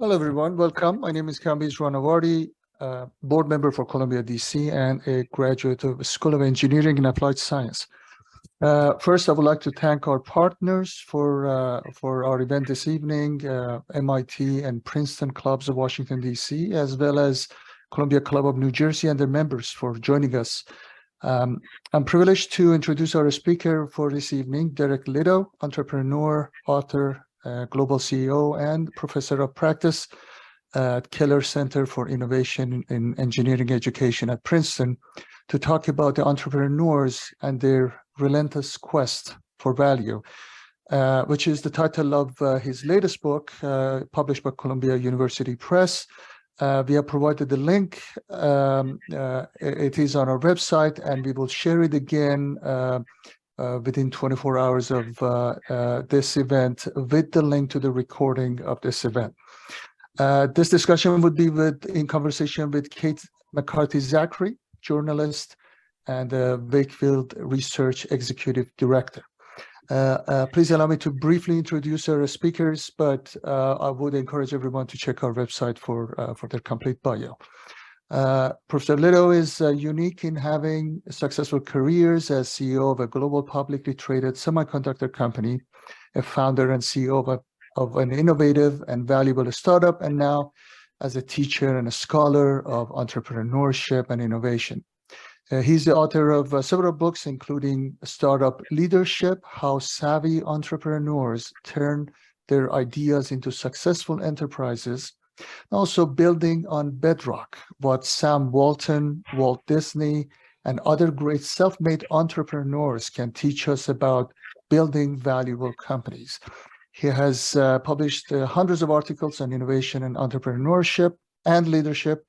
Hello, everyone. Welcome. My name is Kambiz Ranawardi, board member for ColumbiaDC and a graduate of the School of Engineering and Applied Science. First, I would like to thank our partners for our event this evening, MIT and Princeton Clubs of Washington, D.C., as well as Columbia Club of New Jersey and their members for joining us. I'm privileged to introduce our speaker for this evening, Derek Lidow, entrepreneur, author, global CEO, and professor of practice at Keller Center for Innovation in Engineering Education at Princeton, to talk about the entrepreneurs and their relentless quest for value, which is the title of his latest book, published by Columbia University Press. We have provided the link. It is on our website, and we will share it again within 24 hours of this event with the link to the recording of this event. This discussion would be in conversation with Kate McCarthy Zachry, journalist and Wakefield Research Executive Director. Please allow me to briefly introduce our speakers, but I would encourage everyone to check our website for their complete bio. Professor Lidow is unique in having successful careers as CEO of a global publicly traded semiconductor company, a founder and CEO of an innovative and valuable startup, and now as a teacher and a scholar of entrepreneurship and innovation. He's the author of several books, including Startup Leadership: How Savvy Entrepreneurs Turn Their Ideas into Successful Enterprises. Also, Building on Bedrock: What Sam Walton, Walt Disney, and other great self-made entrepreneurs can teach us about building valuable companies. He has published hundreds of articles on innovation and entrepreneurship and leadership,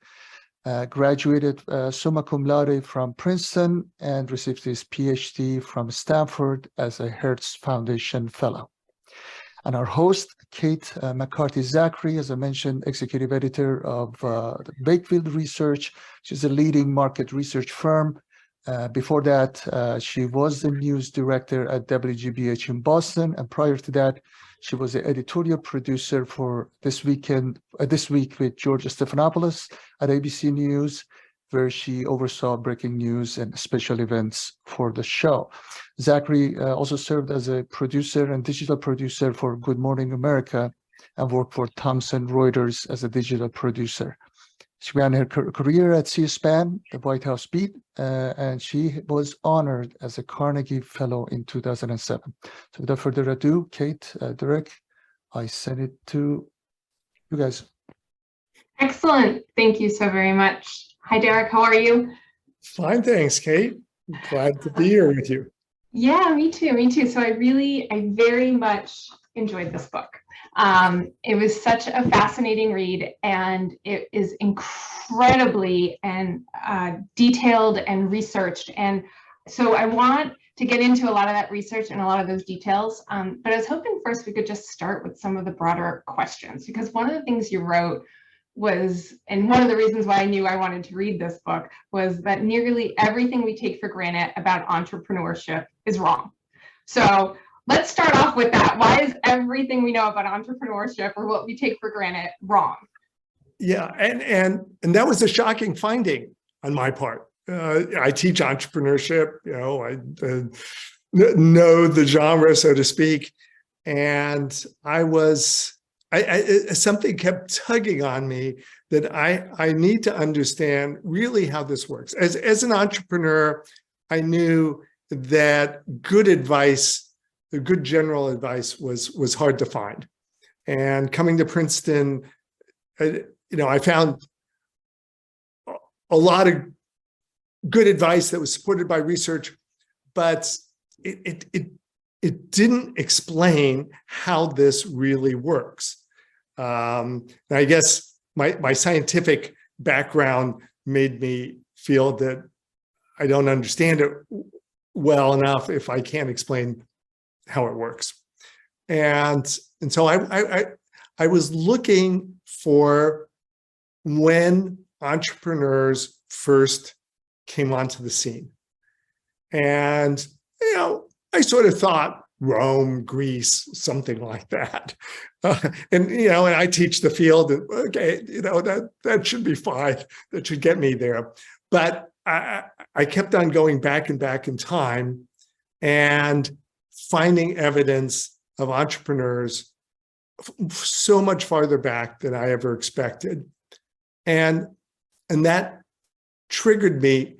graduated summa cum laude from Princeton, and received his PhD from Stanford as a Hertz Foundation Fellow. And our host, Kate McCarthy Zachry, as I mentioned, executive editor of Wakefield Research. She's a leading market research firm. Before that, she was the news director at WGBH in Boston, and prior to that, she was the editorial producer for This Week with George Stephanopoulos at ABC News, where she oversaw breaking news and special events for the show. Zachry also served as a producer and digital producer for Good Morning America and worked for Thomson Reuters as a digital producer. She began her career at C-SPAN, the White House beat, and she was honored as a Carnegie Fellow in 2007. So without further ado, Kate, Derek, I send it to you guys. Excellent. Thank you so very much. Hi, Derek. How are you? Fine, thanks, Kate. Glad to be here with you. Yeah, me too. Me too. So I very much enjoyed this book. It was such a fascinating read, and it is incredibly and detailed and researched. And so I want to get into a lot of that research and a lot of those details. But I was hoping first we could just start with some of the broader questions, because one of the things you wrote was, and one of the reasons why I knew I wanted to read this book, was that nearly everything we take for granted about entrepreneurship is wrong. So let's start off with that. Why is everything we know about entrepreneurship, or what we take for granted, wrong? Yeah, and that was a shocking finding on my part. I teach entrepreneurship, I know the genre, so to speak, and something kept tugging on me that I need to understand really how this works. As an entrepreneur, I knew that good advice, the good general advice, was hard to find. And coming to Princeton, I found a lot of good advice that was supported by research, but it didn't explain how this really works. And I guess my scientific background made me feel that I don't understand it well enough if I can't explain how it works. And so I was looking for when entrepreneurs first came onto the scene. And, I sort of thought Rome, Greece, something like that. And I teach the field, and okay, that should be fine. That should get me there. But I kept on going back and back in time and finding evidence of entrepreneurs so much farther back than I ever expected. And that triggered me,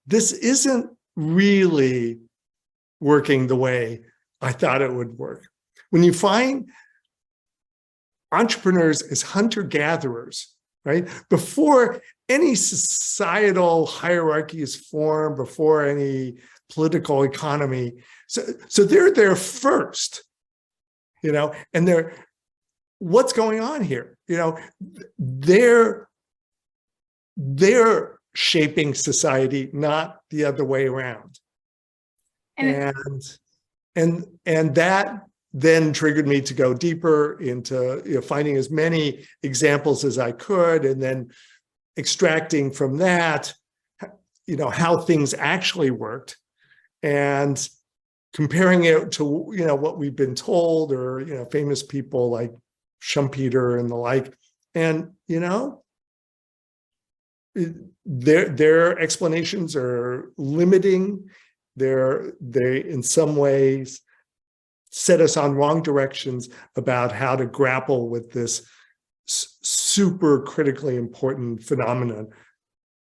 this isn't really working the way I thought it would work. When you find entrepreneurs as hunter-gatherers, right? Before any societal hierarchy is formed, before any political economy. So they're there first, and what's going on here? They're shaping society, not the other way around. And that then triggered me to go deeper into finding as many examples as I could, and then extracting from that, how things actually worked, and comparing it to what we've been told, or famous people like Schumpeter and the like, and their explanations are limiting. They in some ways set us on wrong directions about how to grapple with this super critically important phenomenon,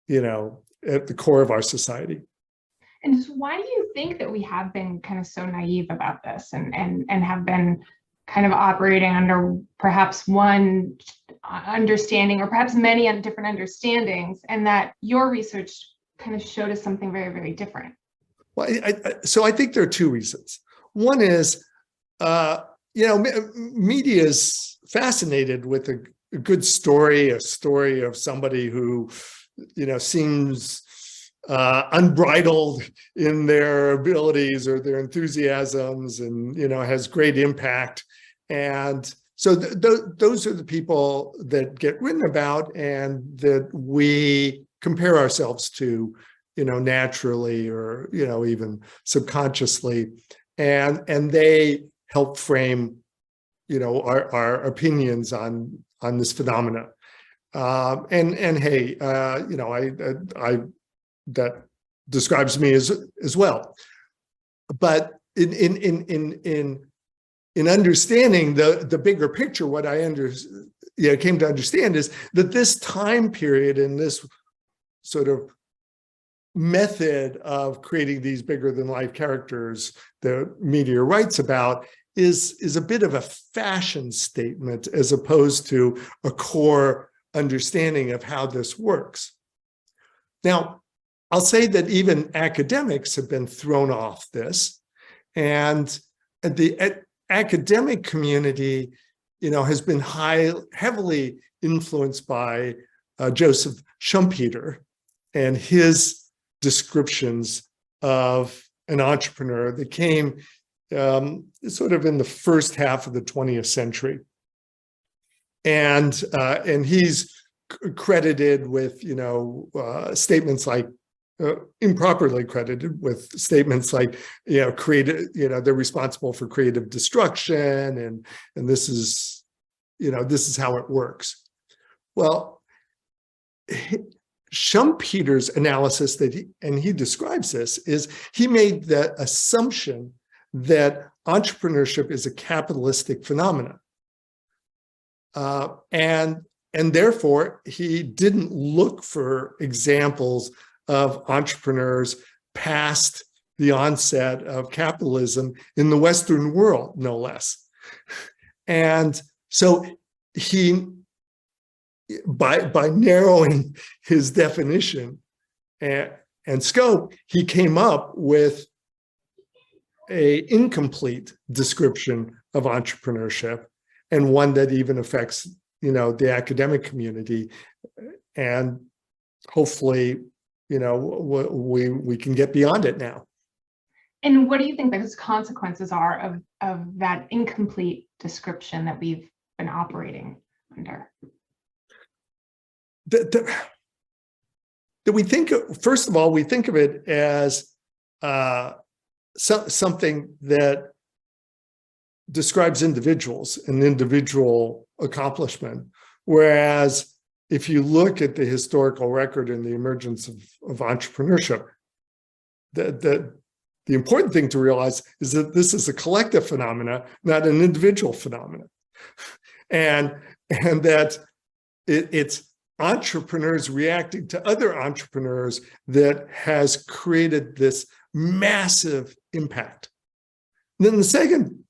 at the core of our society. And just why do you think that we have been kind of so naive about this, and have been kind of operating under perhaps one understanding, or perhaps many different understandings, and that your research kind of showed us something very, very different? Well, so I think there are two reasons. One is, media is fascinated with a good story, a story of somebody who, seems unbridled in their abilities or their enthusiasms, and, has great impact. And so those are the people that get written about and that we compare ourselves to, naturally, or, even subconsciously. And they help frame, our opinions on this phenomena. And hey, I that describes me as well. But in understanding the bigger picture, what I came to understand is that this time period and this sort of method of creating these bigger than life characters the media writes about is a bit of a fashion statement, as opposed to a core understanding of how this works. Now, I'll say that even academics have been thrown off this, and the academic community, has been heavily influenced by Joseph Schumpeter and his descriptions of an entrepreneur that came sort of in the first half of the 20th century. And he's credited with, statements like, improperly credited with statements like, they're responsible for creative destruction, and this is how it works. Well, Schumpeter's analysis he describes this, is he made the assumption that entrepreneurship is a capitalistic phenomenon. And therefore, he didn't look for examples of entrepreneurs past the onset of capitalism in the Western world, no less. And so he, by narrowing his definition and scope, he came up with an incomplete description of entrepreneurship, and one that even affects, the academic community. And hopefully, we can get beyond it now. And what do you think those consequences are of that incomplete description that we've been operating under? That we think, first of all, we think of it as something that describes individuals and individual accomplishment. Whereas if you look at the historical record and the emergence of entrepreneurship, the important thing to realize is that this is a collective phenomena, not an individual phenomena. And that it's entrepreneurs reacting to other entrepreneurs that has created this massive impact. And then the second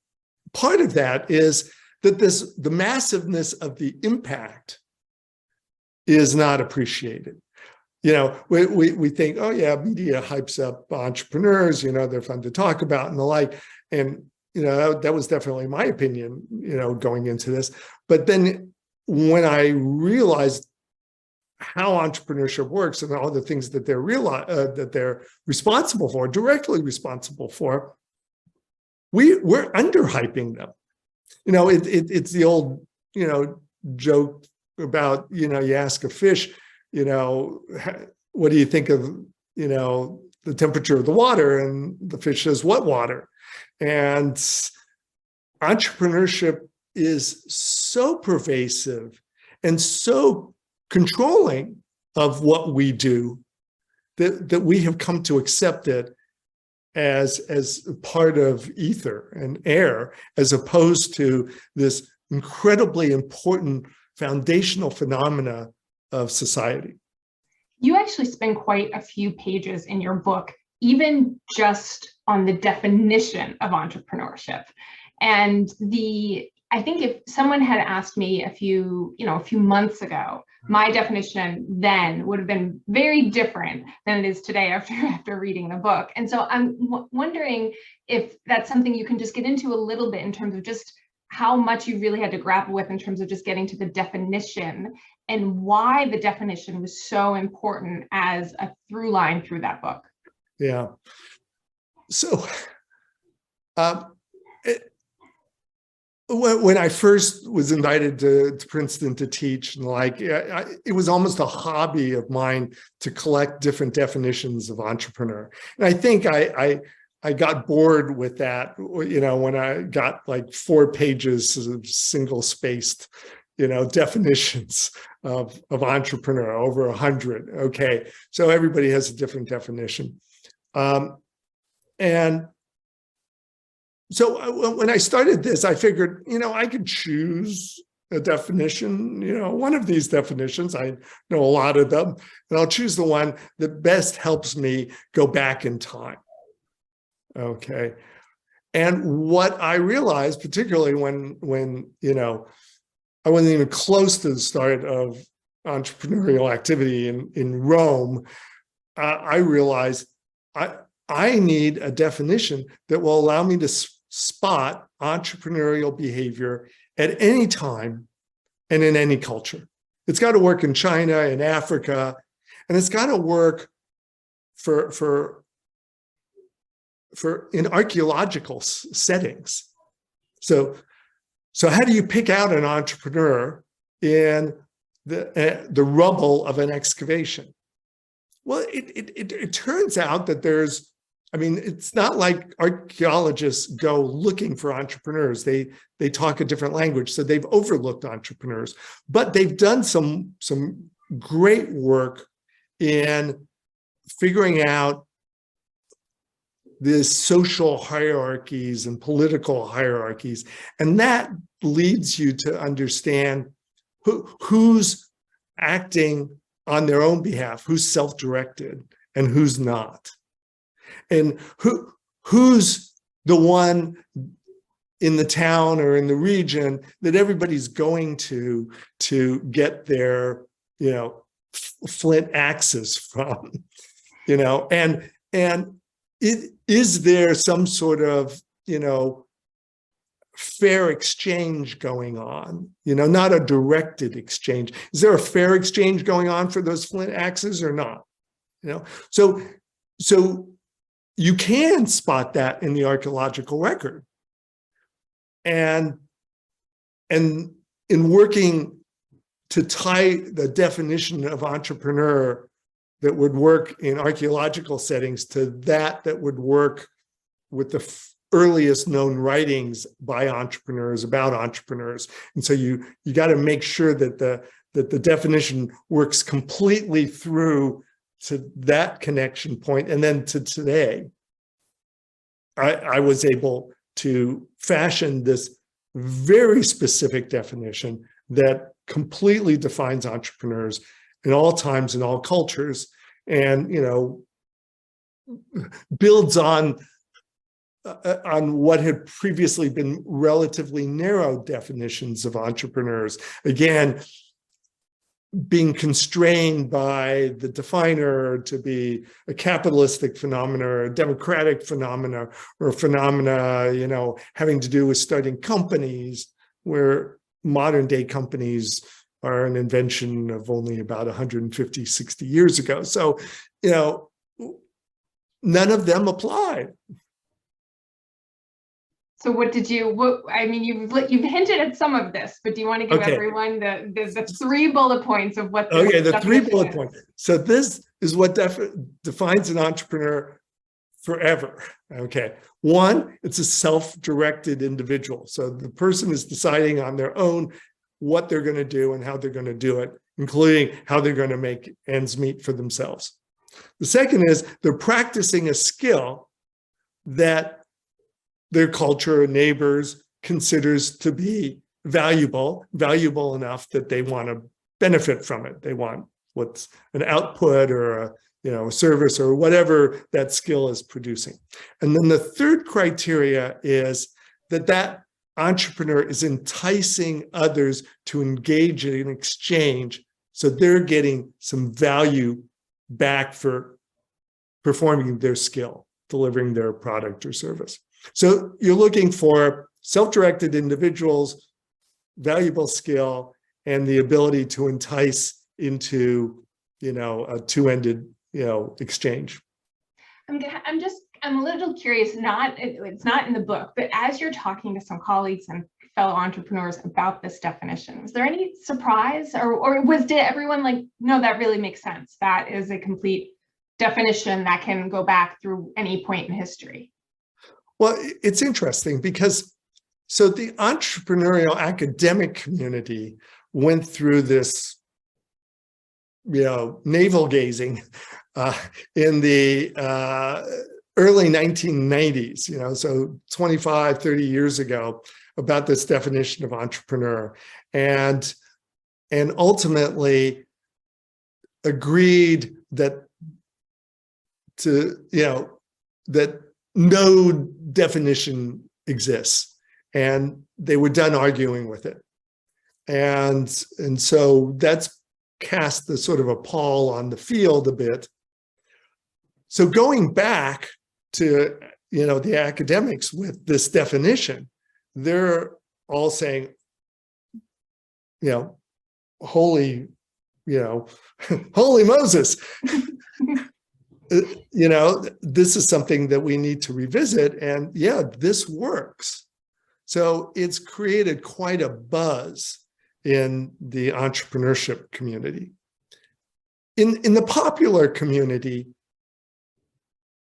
part of that is that the massiveness of the impact is not appreciated. You know, we think, oh yeah, media hypes up entrepreneurs, you know, they're fun to talk about and the like. And, you know, that was definitely my opinion, you know, going into this. But then when I realized how entrepreneurship works and all the things that they're responsible for, directly responsible for, we're underhyping them. You know, it's the old, you know, joke about, you know, you ask a fish, you know, what do you think of, you know, the temperature of the water? And the fish says, what water? And entrepreneurship is so pervasive and so controlling of what we do that we have come to accept it as part of ether and air, as opposed to this incredibly important foundational phenomena of society. You actually spend quite a few pages in your book, even just on the definition of entrepreneurship. And I think if someone had asked me a few months ago, my definition then would have been very different than it is today after reading the book. And so I'm wondering if that's something you can just get into a little bit in terms of just how much you really had to grapple with in terms of just getting to the definition and why the definition was so important as a through line through that book. Yeah. So when I first was invited to Princeton to teach, and like, it was almost a hobby of mine to collect different definitions of entrepreneur. And I think I got bored with that, you know, when I got like 4 pages of single-spaced, you know, definitions of entrepreneur, over 100. Okay, so everybody has a different definition. And so when I started this, I figured, you know, I could choose a definition, you know, one of these definitions. I know a lot of them, and I'll choose the one that best helps me go back in time. Okay. And what I realized, particularly when, you know, I wasn't even close to the start of entrepreneurial activity in Rome, I realized I need a definition that will allow me to spot entrepreneurial behavior at any time and in any culture. It's got to work in China, in Africa, and it's got to work for in archaeological settings. So how do you pick out an entrepreneur in the rubble of an excavation? Well, it turns out that it's not like archaeologists go looking for entrepreneurs. They talk a different language, so they've overlooked entrepreneurs. But they've done some great work in figuring out the social hierarchies and political hierarchies. And that leads you to understand who's acting on their own behalf, who's self-directed and who's not. And who's the one in the town or in the region that everybody's going to get their, you know, flint axes from, you know, and is there some sort of, you know, fair exchange going on, you know, not a directed exchange. Is there a fair exchange going on for those flint axes or not? You know, so you can spot that in the archaeological record. And in working to tie the definition of entrepreneur that would work in archaeological settings to that would work with the earliest known writings by entrepreneurs about entrepreneurs. And so you got to make sure that the definition works completely through to that connection point. And then to today, I was able to fashion this very specific definition that completely defines entrepreneurs in all times, in all cultures, and, builds on what had previously been relatively narrow definitions of entrepreneurs. Again, being constrained by the definer to be a capitalistic phenomena, or a democratic phenomena, or a phenomena, having to do with starting companies, where modern day companies are an invention of only about 150, 60 years ago. So, none of them apply. So you've hinted at some of this, but do you want to give everyone the 3 bullet points of what the 3 bullet points. So this is what defines an entrepreneur forever. Okay. 1, it's a self-directed individual. So the person is deciding on their own what they're going to do and how they're going to do it, including how they're going to make ends meet for themselves. The second is they're practicing a skill that their culture, neighbors, considers to be valuable enough that they want to benefit from it. They want what's an output or a service or whatever that skill is producing. And then the third criteria is that entrepreneur is enticing others to engage in an exchange, so they're getting some value back for performing their skill, delivering their product or service. So you're looking for self-directed individuals, valuable skill, and the ability to entice into, a two-ended, exchange. I'm a little curious, it's not in the book, but as you're talking to some colleagues and fellow entrepreneurs about this definition, was there any surprise or did everyone no, that really makes sense? That is a complete definition that can go back through any point in history. Well, it's interesting because the entrepreneurial academic community went through this, navel gazing in the early 1990s, so 25, 30 years ago, about this definition of entrepreneur, and ultimately agreed that that no definition exists, and they were done arguing with it. And so that's cast the sort of a pall on the field a bit. So going back to, the academics with this definition, they're all saying, holy Moses, this is something that we need to revisit. And this works. So it's created quite a buzz in the entrepreneurship community. In the popular community,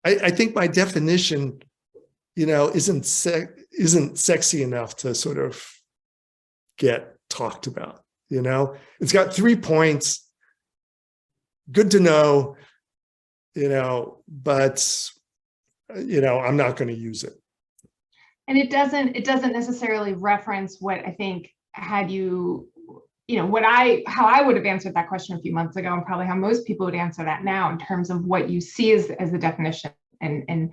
I think my definition, isn't sexy enough to sort of get talked about. It's got 3 points, good to know, but I'm not going to use it. And it doesn't necessarily reference what I think had you, how I would have answered that question a few months ago, and probably how most people would answer that now, in terms of what you see as a definition and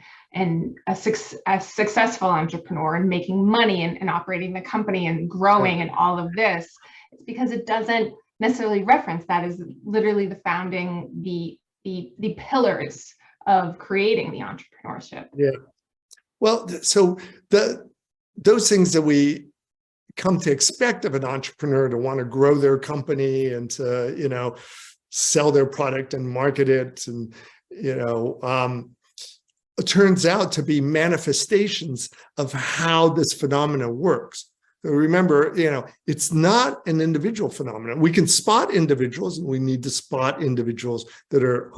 a successful entrepreneur and making money and operating the company and growing and all of this. It's because it doesn't necessarily reference that as literally the founding, the pillars of creating the entrepreneurship. Yeah. Well, so those things that we come to expect of an entrepreneur, to want to grow their company and to, sell their product and market it, and, it turns out to be manifestations of how this phenomena works. So remember, it's not an individual phenomenon. We can spot individuals, and we need to spot individuals that are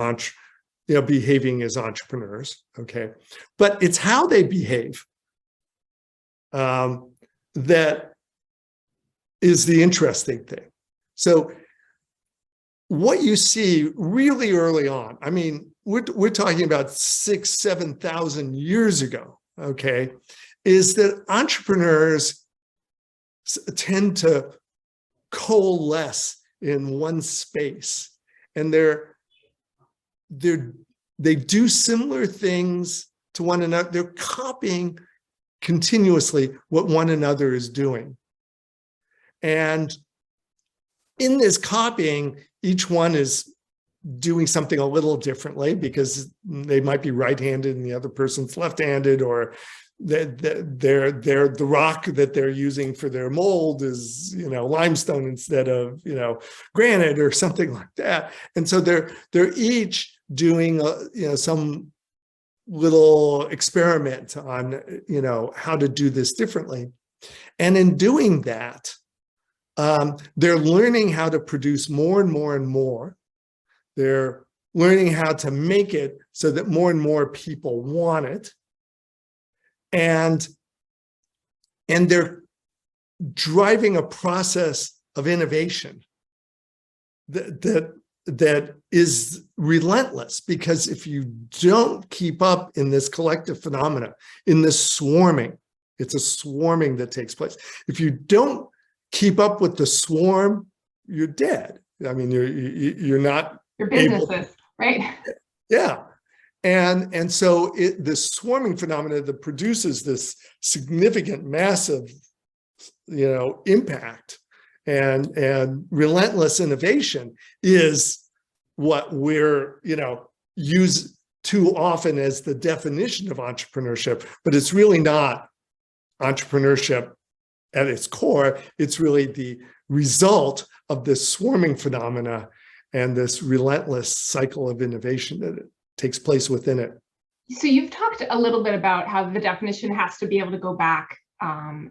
behaving as entrepreneurs. Okay. But it's how they behave that is the interesting thing. So what you see really early on, I mean, we're talking about 6,000, 7,000 years ago, okay, is that entrepreneurs tend to coalesce in one space, and they do similar things to one another. They're copying continuously what one another is doing. And in this copying, each one is doing something a little differently because they might be right-handed and the other person's left-handed, or the rock that they're using for their mold is, limestone instead of, granite or something like that. And so they're each doing, some little experiment on, how to do this differently. And in doing that, they're learning how to produce more and more and more. They're learning how to make it so that more and more people want it. And they're driving a process of innovation that is relentless, because if you don't keep up in this collective phenomena, in this swarming, it's a swarming that takes place. If you don't keep up with the swarm, you're dead. I mean, you're not. Your businesses, right? Yeah. And so this swarming phenomena that produces this significant, massive, impact and relentless innovation is what we're, use too often as the definition of entrepreneurship, but it's really not entrepreneurship at its core. It's really the result of this swarming phenomena and this relentless cycle of innovation that it takes place within it. So you've talked a little bit about how the definition has to be able to go back. And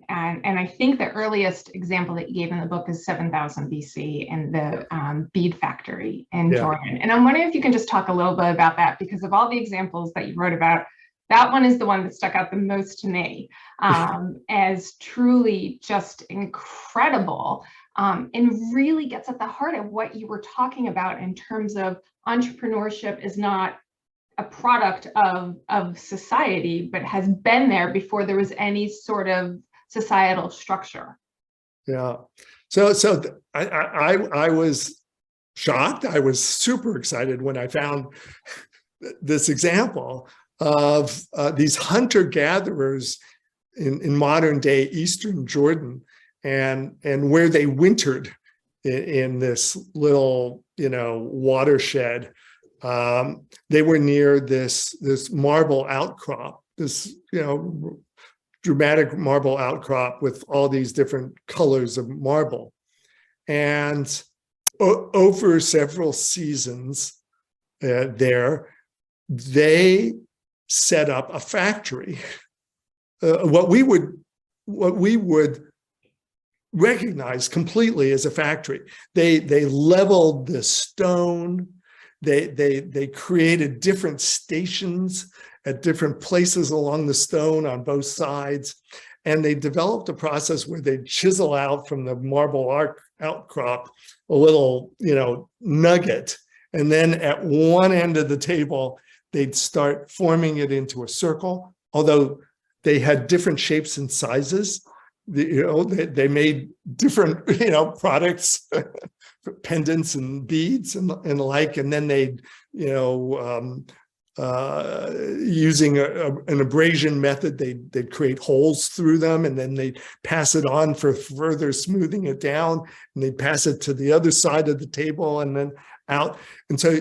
I think the earliest example that you gave in the book is 7,000 BC and the bead factory in Jordan. And I'm wondering if you can just talk a little bit about that, because of all the examples that you wrote about, that one is the one that stuck out the most to me as truly just incredible. And really gets at the heart of what you were talking about in terms of entrepreneurship is not a product of society, but has been there before there was any sort of societal structure. Yeah. So I was shocked. I was super excited when I found this example of these hunter-gatherers in modern day Eastern Jordan, and where they wintered in this little, watershed. They were near this marble outcrop, this, dramatic marble outcrop with all these different colors of marble. And over several seasons there, they set up a factory, what we would recognize completely as a factory. They leveled the stone. They created different stations at different places along the stone on both sides. And they developed a process where they chisel out from the marble outcrop a little, nugget. And then at one end of the table, they'd start forming it into a circle, although they had different shapes and sizes. They made different, products, pendants and beads and the like, and then they'd, using an abrasion method, they'd create holes through them, and then they'd pass it on for further smoothing it down, and they'd pass it to the other side of the table and then out. And so,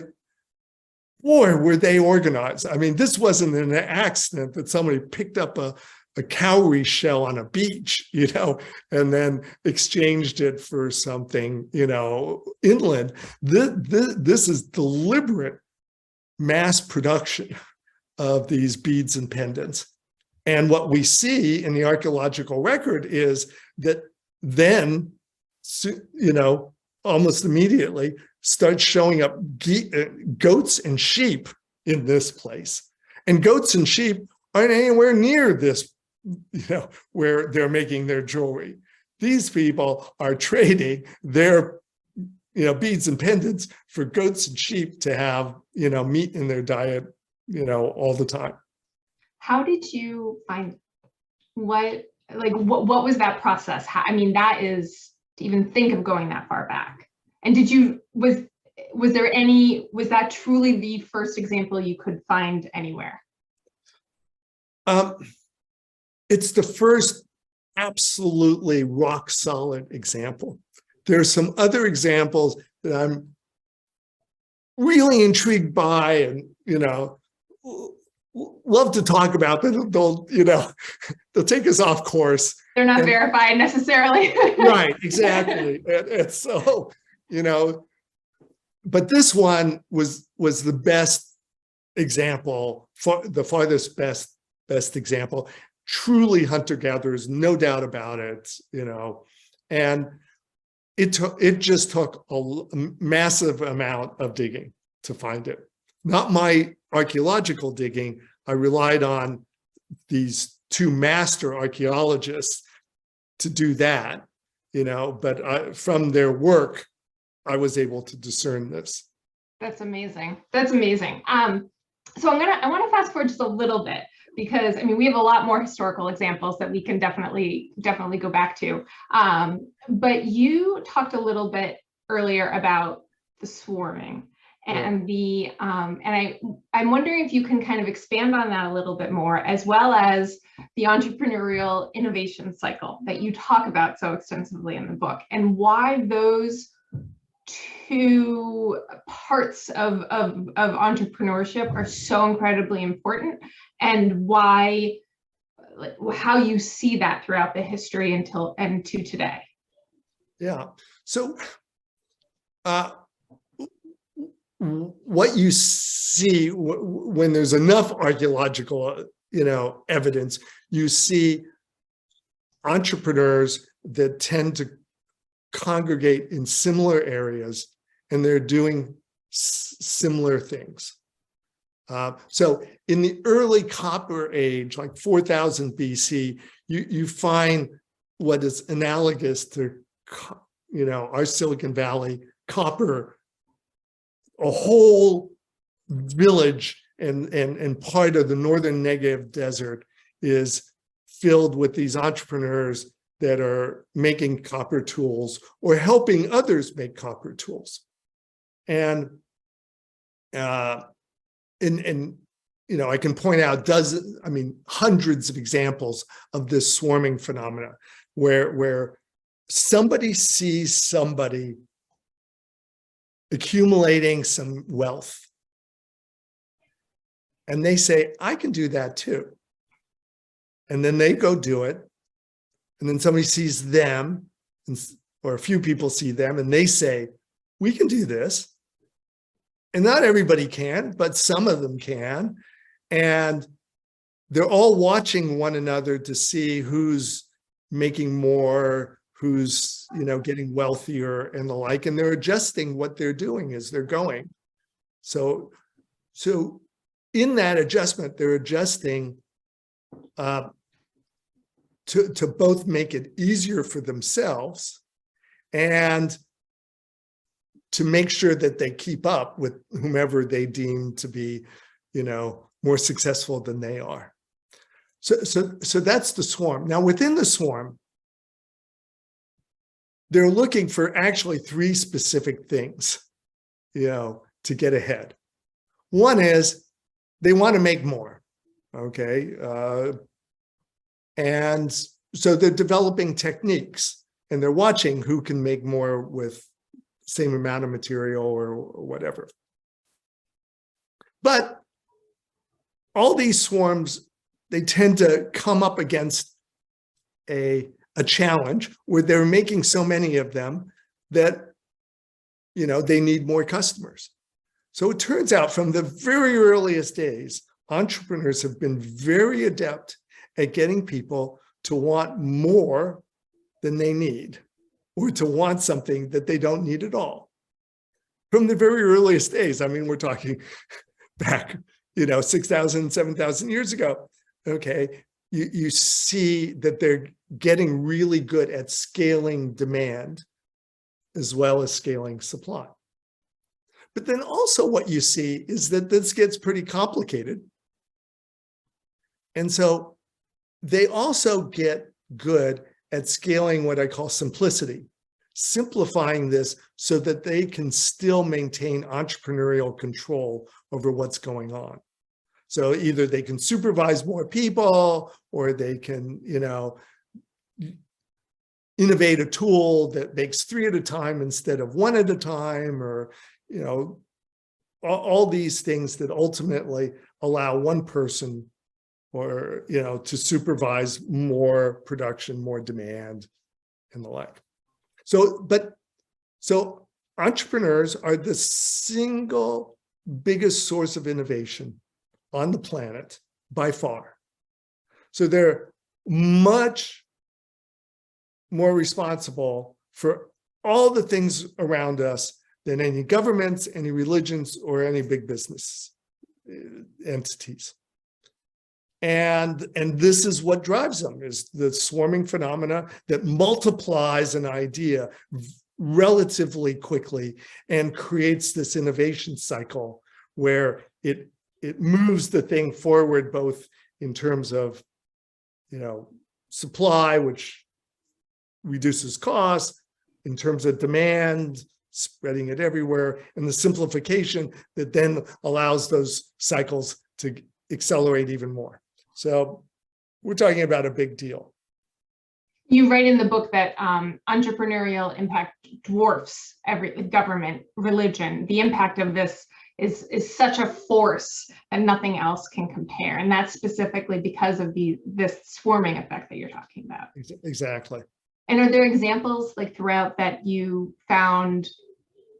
boy, were they organized. I mean, this wasn't an accident that somebody picked up a cowrie shell on a beach, and then exchanged it for something, inland. This is deliberate mass production of these beads and pendants. And what we see in the archaeological record is that then, almost immediately start showing up goats and sheep in this place. And goats and sheep aren't anywhere near this, where they're making their jewelry. These people are trading their, beads and pendants for goats and sheep to have, meat in their diet, all the time. How did you find what was that process? That is, to even think of going that far back. And was that truly the first example you could find anywhere? It's the first absolutely rock solid example. There are some other examples that I'm really intrigued by and, love to talk about, but they'll take us off course. They're not verified necessarily. Right, exactly. And so, but this one was the best example, for the farthest best example. Truly hunter-gatherers, no doubt about it, and it just took a massive amount of digging to find it. Not my archaeological digging. I relied on these two master archaeologists to do that, but from their work, I was able to discern this. That's amazing. That's amazing. So I want to fast forward just a little bit, because we have a lot more historical examples that we can definitely go back to. But you talked a little bit earlier about the swarming and I'm wondering if you can kind of expand on that a little bit more, as well as the entrepreneurial innovation cycle that you talk about so extensively in the book, and why those two parts of entrepreneurship are so incredibly important, and why, how you see that throughout the history and to today. Yeah. So what you see when there's enough archaeological, evidence, you see entrepreneurs that tend to congregate in similar areas, and they're doing similar things. So in the early copper age, like 4000 BC, you find what is analogous to, our Silicon Valley copper, a whole village and part of the northern Negev desert is filled with these entrepreneurs that are making copper tools or helping others make copper tools. And I can point out hundreds of examples of this swarming phenomena where somebody sees somebody accumulating some wealth, and they say, I can do that too. And then they go do it. And then somebody sees them, or a few people see them, and they say, we can do this. And not everybody can, but some of them can. And they're all watching one another to see who's making more, who's, getting wealthier and the like, and they're adjusting what they're doing as they're going. So in that adjustment, they're adjusting to both make it easier for themselves and to make sure that they keep up with whomever they deem to be, more successful than they are. So that's the swarm. Now, within the swarm, they're looking for actually three specific things, to get ahead. One is they want to make more, okay? And so they're developing techniques, and they're watching who can make more with the same amount of material or whatever. But all these swarms, they tend to come up against a challenge where they're making so many of them that, they need more customers. So it turns out from the very earliest days, entrepreneurs have been very adept at getting people to want more than they need, or to want something that they don't need at all. From the very earliest days, we're talking back, 6,000, 7,000 years ago. Okay, you see that they're getting really good at scaling demand as well as scaling supply. But then also what you see is that this gets pretty complicated. And so they also get good at scaling what I call simplicity, simplifying this so that they can still maintain entrepreneurial control over what's going on. So either they can supervise more people, or they can, innovate a tool that makes 3 at a time instead of 1 at a time, or, all these things that ultimately allow one person or, to supervise more production, more demand, and the like. So entrepreneurs are the single biggest source of innovation on the planet by far. So they're much more responsible for all the things around us than any governments, any religions, or any big business entities. And this is what drives them, is the swarming phenomena that multiplies an idea relatively quickly and creates this innovation cycle where it moves the thing forward, both in terms of, supply, which reduces costs, in terms of demand, spreading it everywhere, and the simplification that then allows those cycles to accelerate even more. So we're talking about a big deal. You write in the book that entrepreneurial impact dwarfs every government, religion. The impact of this is such a force that nothing else can compare. And that's specifically because of this swarming effect that you're talking about. Exactly. And are there examples like throughout that you found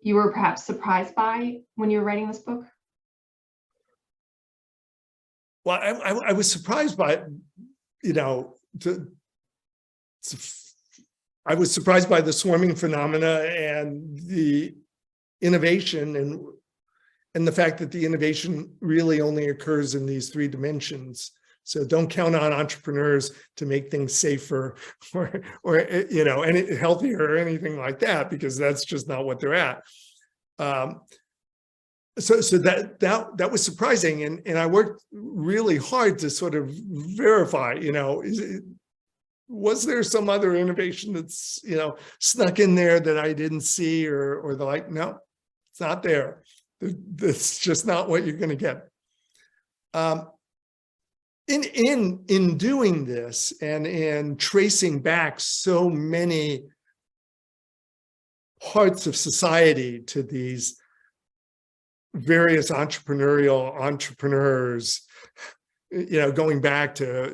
you were perhaps surprised by when you were writing this book? Well, I was surprised by, I was surprised by the swarming phenomena and the innovation and the fact that the innovation really only occurs in these 3 dimensions. So don't count on entrepreneurs to make things safer or any healthier or anything like that, because that's just not what they're at. So that was surprising, and I worked really hard to sort of verify, was there some other innovation that's snuck in there that I didn't see, or the like? No, it's not there. That's just not what you're going to get. In doing this and in tracing back so many parts of society to these various entrepreneurs, going back to,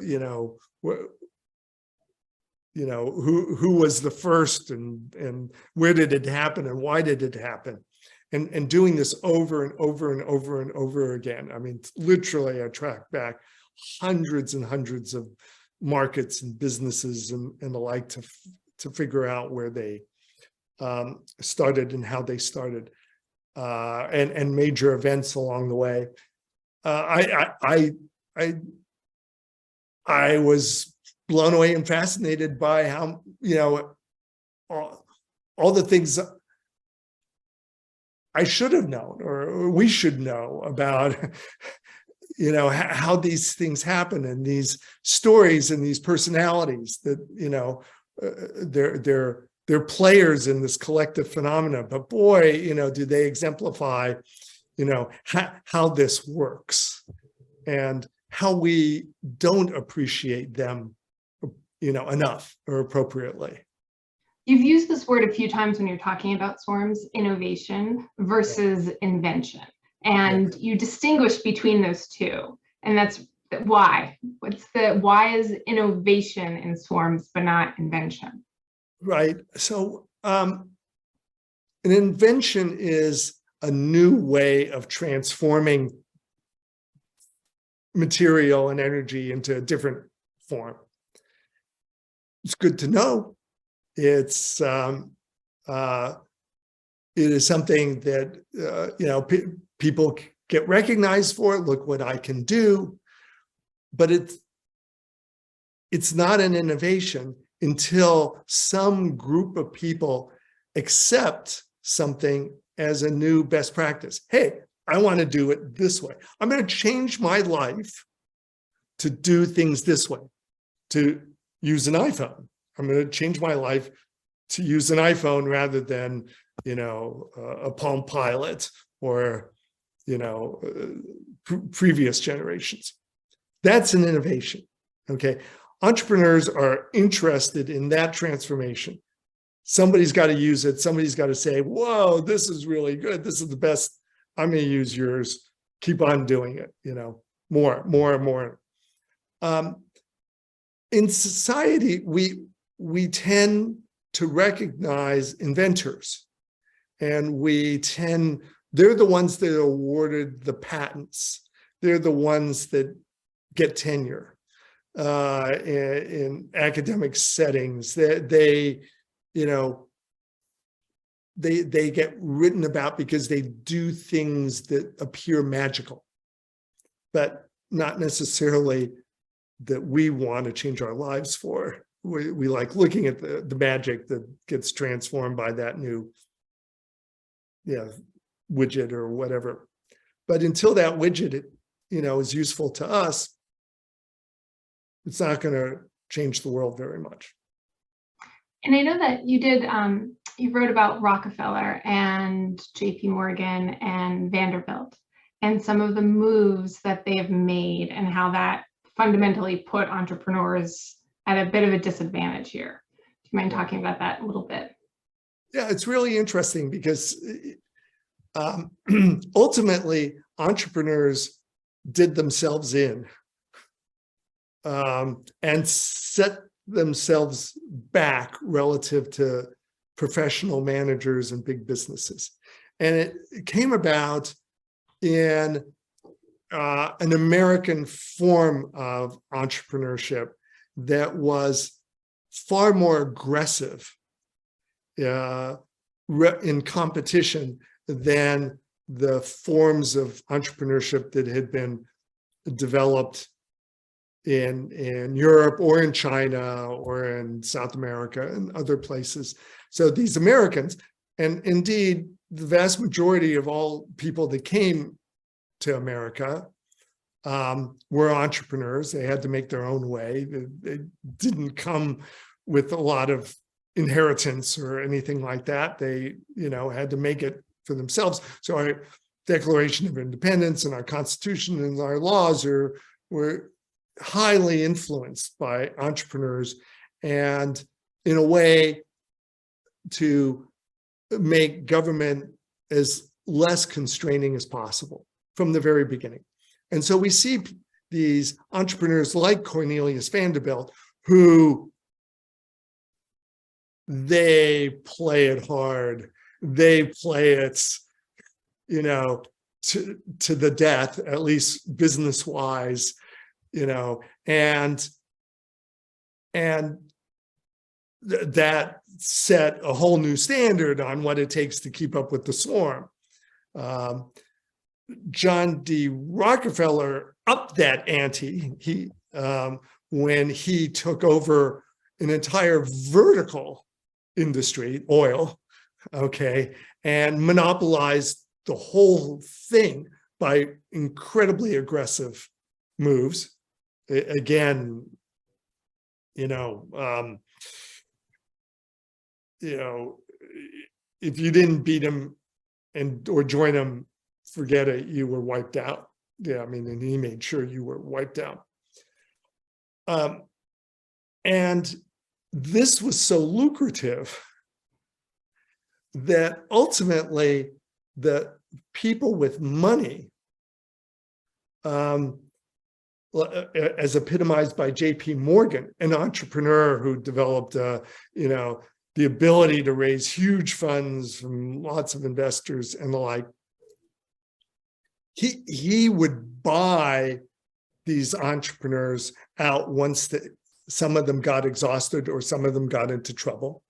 who was the first and where did it happen and why did it happen? And doing this over and over and over and over again. I mean, literally, I tracked back hundreds and hundreds of markets and businesses and the like to figure out where they started and how they started. And major events along the way. I was blown away and fascinated by how, all the things I should have known, or we should know about, how these things happen, and these stories and these personalities that, they're players in this collective phenomena, but boy, do they exemplify, how this works and how we don't appreciate them, enough or appropriately. You've used this word a few times when you're talking about swarms, innovation versus invention, and you distinguish between those two, and that's why. Why is innovation in swarms but not invention? Right. So an invention is a new way of transforming material and energy into a different form. It's good to know. It is something that people get recognized for it. Look what I can do. But it's not an innovation until some group of people accept something as a new best practice. Hey, I want to do it this way. I'm going to change my life to do things this way, to use an iPhone. I'm going to change my life to use an iPhone rather than, a Palm Pilot or, previous generations. That's an innovation, okay? Entrepreneurs are interested in that transformation. Somebody's got to use it. Somebody's got to say, whoa, this is really good. This is the best. I'm going to use yours. Keep on doing it, more and more. In society, we tend to recognize inventors, and they're the ones that are awarded the patents. They're the ones that get tenure in academic settings. They get written about because they do things that appear magical, but not necessarily that we want to change our lives for. We like looking at the magic that gets transformed by that new widget or whatever. But until that widget, is useful to us, it's not going to change the world very much. And I know that you wrote about Rockefeller and JP Morgan and Vanderbilt and some of the moves that they have made and how that fundamentally put entrepreneurs at a bit of a disadvantage here. Do you mind talking about that a little bit? Yeah, it's really interesting because ultimately entrepreneurs did themselves in and set themselves back relative to professional managers and big businesses. And it came about in an American form of entrepreneurship that was far more aggressive in competition than the forms of entrepreneurship that had been developed in Europe or in China or in South America and other places. So these Americans, and indeed the vast majority of all people that came to America were entrepreneurs. They had to make their own way. They didn't come with a lot of inheritance or anything like that. They, had to make it for themselves. So our Declaration of Independence and our Constitution and our laws were highly influenced by entrepreneurs, and in a way to make government as less constraining as possible from the very beginning. And so we see these entrepreneurs like Cornelius Vanderbilt, who they play it hard. They play it, to the death, at least business-wise, and that set a whole new standard on what it takes to keep up with the swarm. John D. Rockefeller upped that ante when he took over an entire vertical industry, oil, and monopolized the whole thing by incredibly aggressive moves. Again, if you didn't beat him or join him, forget it, you were wiped out. And he made sure you were wiped out. And this was so lucrative that ultimately the people with money, as epitomized by JP Morgan, an entrepreneur who developed, the ability to raise huge funds from lots of investors and the like, he would buy these entrepreneurs out once some of them got exhausted or some of them got into trouble.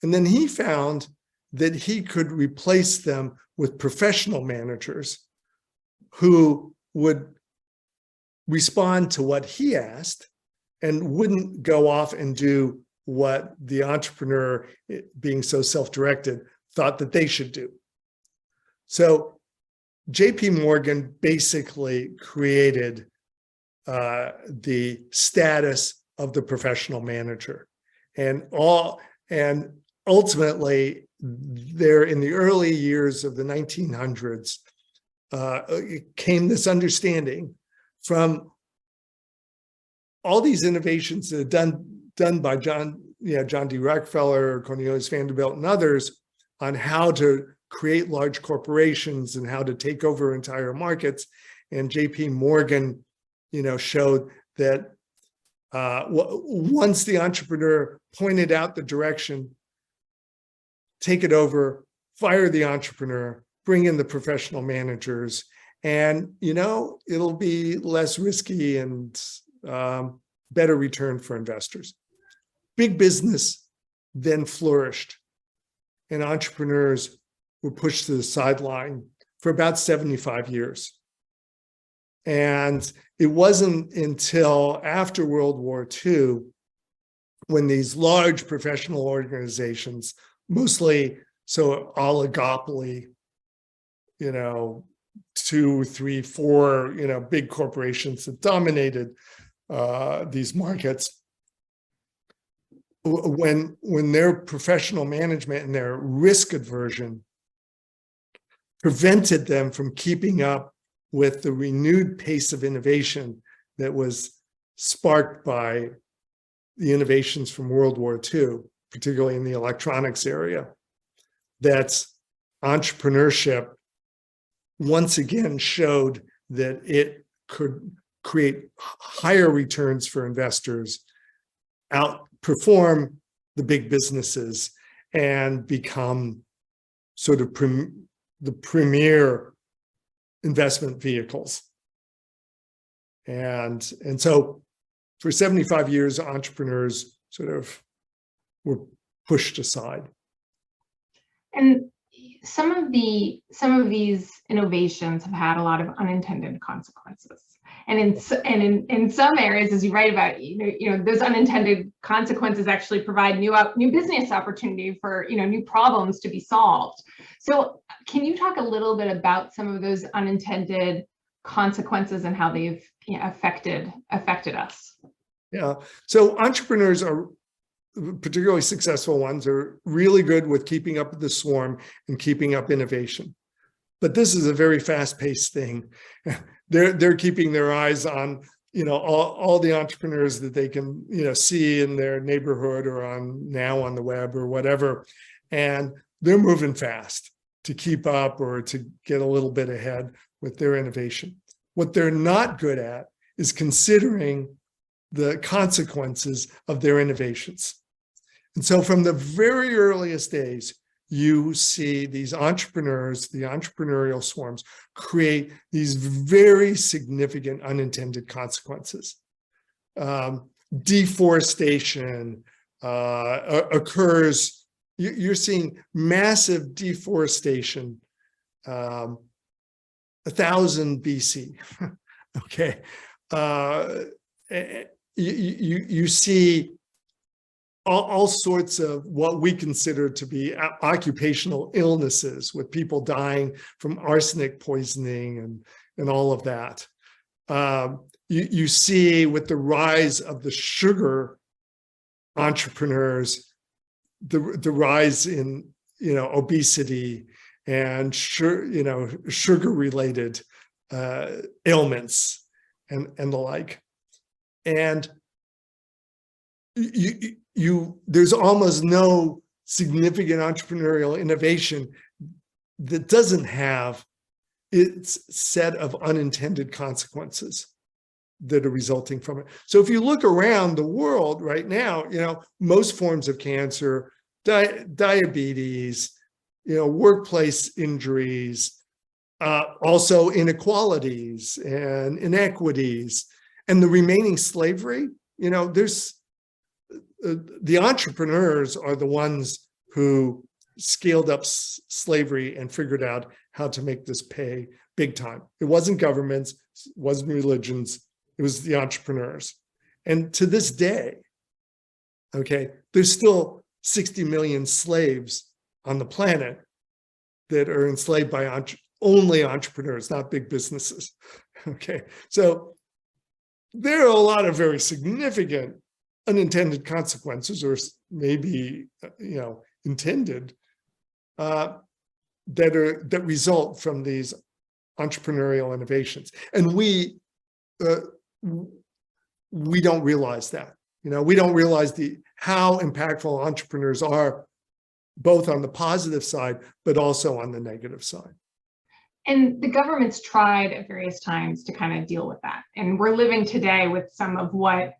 And then he found that he could replace them with professional managers who would respond to what he asked and wouldn't go off and do what the entrepreneur, being so self-directed, thought that they should do. So JP Morgan basically created the status of the professional manager, and ultimately there in the early years of the 1900s came this understanding from all these innovations that are done by John D. Rockefeller, Cornelius Vanderbilt, and others on how to create large corporations and how to take over entire markets. And JP Morgan, showed that once the entrepreneur pointed out the direction, take it over, fire the entrepreneur, bring in the professional managers, and it'll be less risky and better return for investors. Big business then flourished, and entrepreneurs were pushed to the sideline for about 75 years. And it wasn't until after World War II when these large professional organizations, mostly so oligopoly, 2, 3, 4, big corporations that dominated these markets, when their professional management and their risk aversion prevented them from keeping up with the renewed pace of innovation that was sparked by the innovations from World War II, particularly in the electronics area, that entrepreneurship once again showed that it could create higher returns for investors, outperform the big businesses, and become sort of the premier investment vehicles. And so for 75 years, entrepreneurs sort of were pushed aside. And some of these innovations have had a lot of unintended consequences. And in some areas, as you write about, those unintended consequences actually provide new business opportunity for new problems to be solved. So can you talk a little bit about some of those unintended consequences and how they've affected us? Yeah. So entrepreneurs are, particularly successful ones, are really good with keeping up with the swarm and keeping up innovation. But this is a very fast-paced thing. They're keeping their eyes on all the entrepreneurs that they can see in their neighborhood or on the web or whatever, and they're moving fast to keep up or to get a little bit ahead with their innovation. What they're not good at is considering the consequences of their innovations. And so from the very earliest days, you see these entrepreneurs, the entrepreneurial swarms, create these very significant unintended consequences. Deforestation occurs. You're seeing massive deforestation, 1000 BC. Okay. You see all sorts of what we consider to be occupational illnesses, with people dying from arsenic poisoning and all of that. You see with the rise of the sugar entrepreneurs, the rise in obesity and sugar-related ailments and the like. And there's almost no significant entrepreneurial innovation that doesn't have its set of unintended consequences that are resulting from it. So if you look around the world right now, most forms of cancer, diabetes, workplace injuries, also inequalities and inequities, and the remaining slavery, there's the entrepreneurs are the ones who scaled up slavery and figured out how to make this pay big time. It wasn't governments, it wasn't religions, it was the entrepreneurs. And to this day, okay, there's still 60 million slaves on the planet that are enslaved by only entrepreneurs, not big businesses. Okay, so there are a lot of very significant unintended consequences, or maybe intended, that result from these entrepreneurial innovations, and we don't realize that. We don't realize how impactful entrepreneurs are, both on the positive side, but also on the negative side. And the government's tried at various times to kind of deal with that. And we're living today with some of what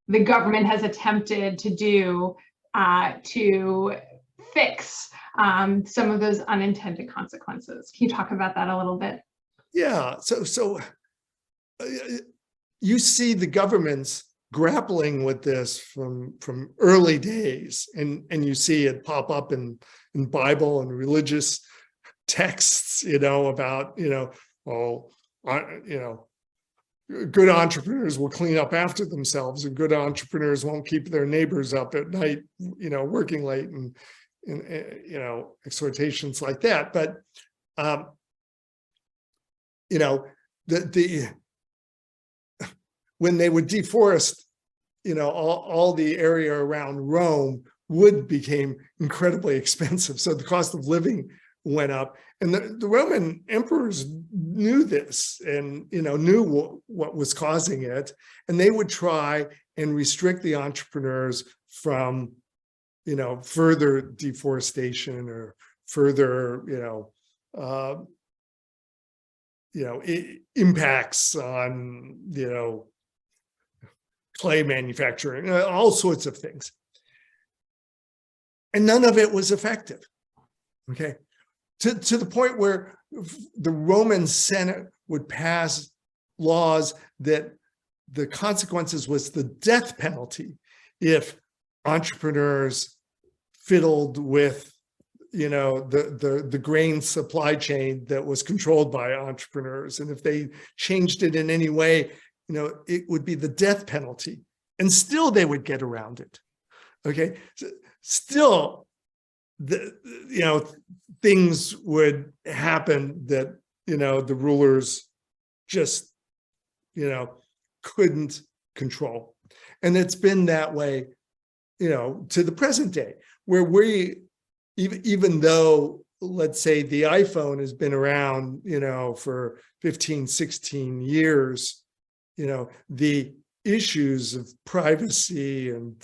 the government has attempted to do to fix some of those unintended consequences. Can you talk about that a little bit? Yeah, so you see the governments grappling with this from early days, and you see it pop up in Bible and religious texts, about good entrepreneurs will clean up after themselves, and good entrepreneurs won't keep their neighbors up at night, working late, and exhortations like that. But when they would deforest, all the area around Rome, wood became incredibly expensive. So the cost of living went up, and the Roman emperors knew this, and knew what was causing it, and they would try and restrict the entrepreneurs from further deforestation or further impacts on clay manufacturing, all sorts of things, and none of it was effective. Okay. To the point where the Roman Senate would pass laws that the consequences was the death penalty if entrepreneurs fiddled with, the grain supply chain that was controlled by entrepreneurs. And if they changed it in any way, it would be the death penalty, and still they would get around it. Okay. Still, things would happen that, the rulers just, couldn't control. And it's been that way, to the present day, where even though, let's say, the iPhone has been around, for 15, 16 years, the issues of privacy and,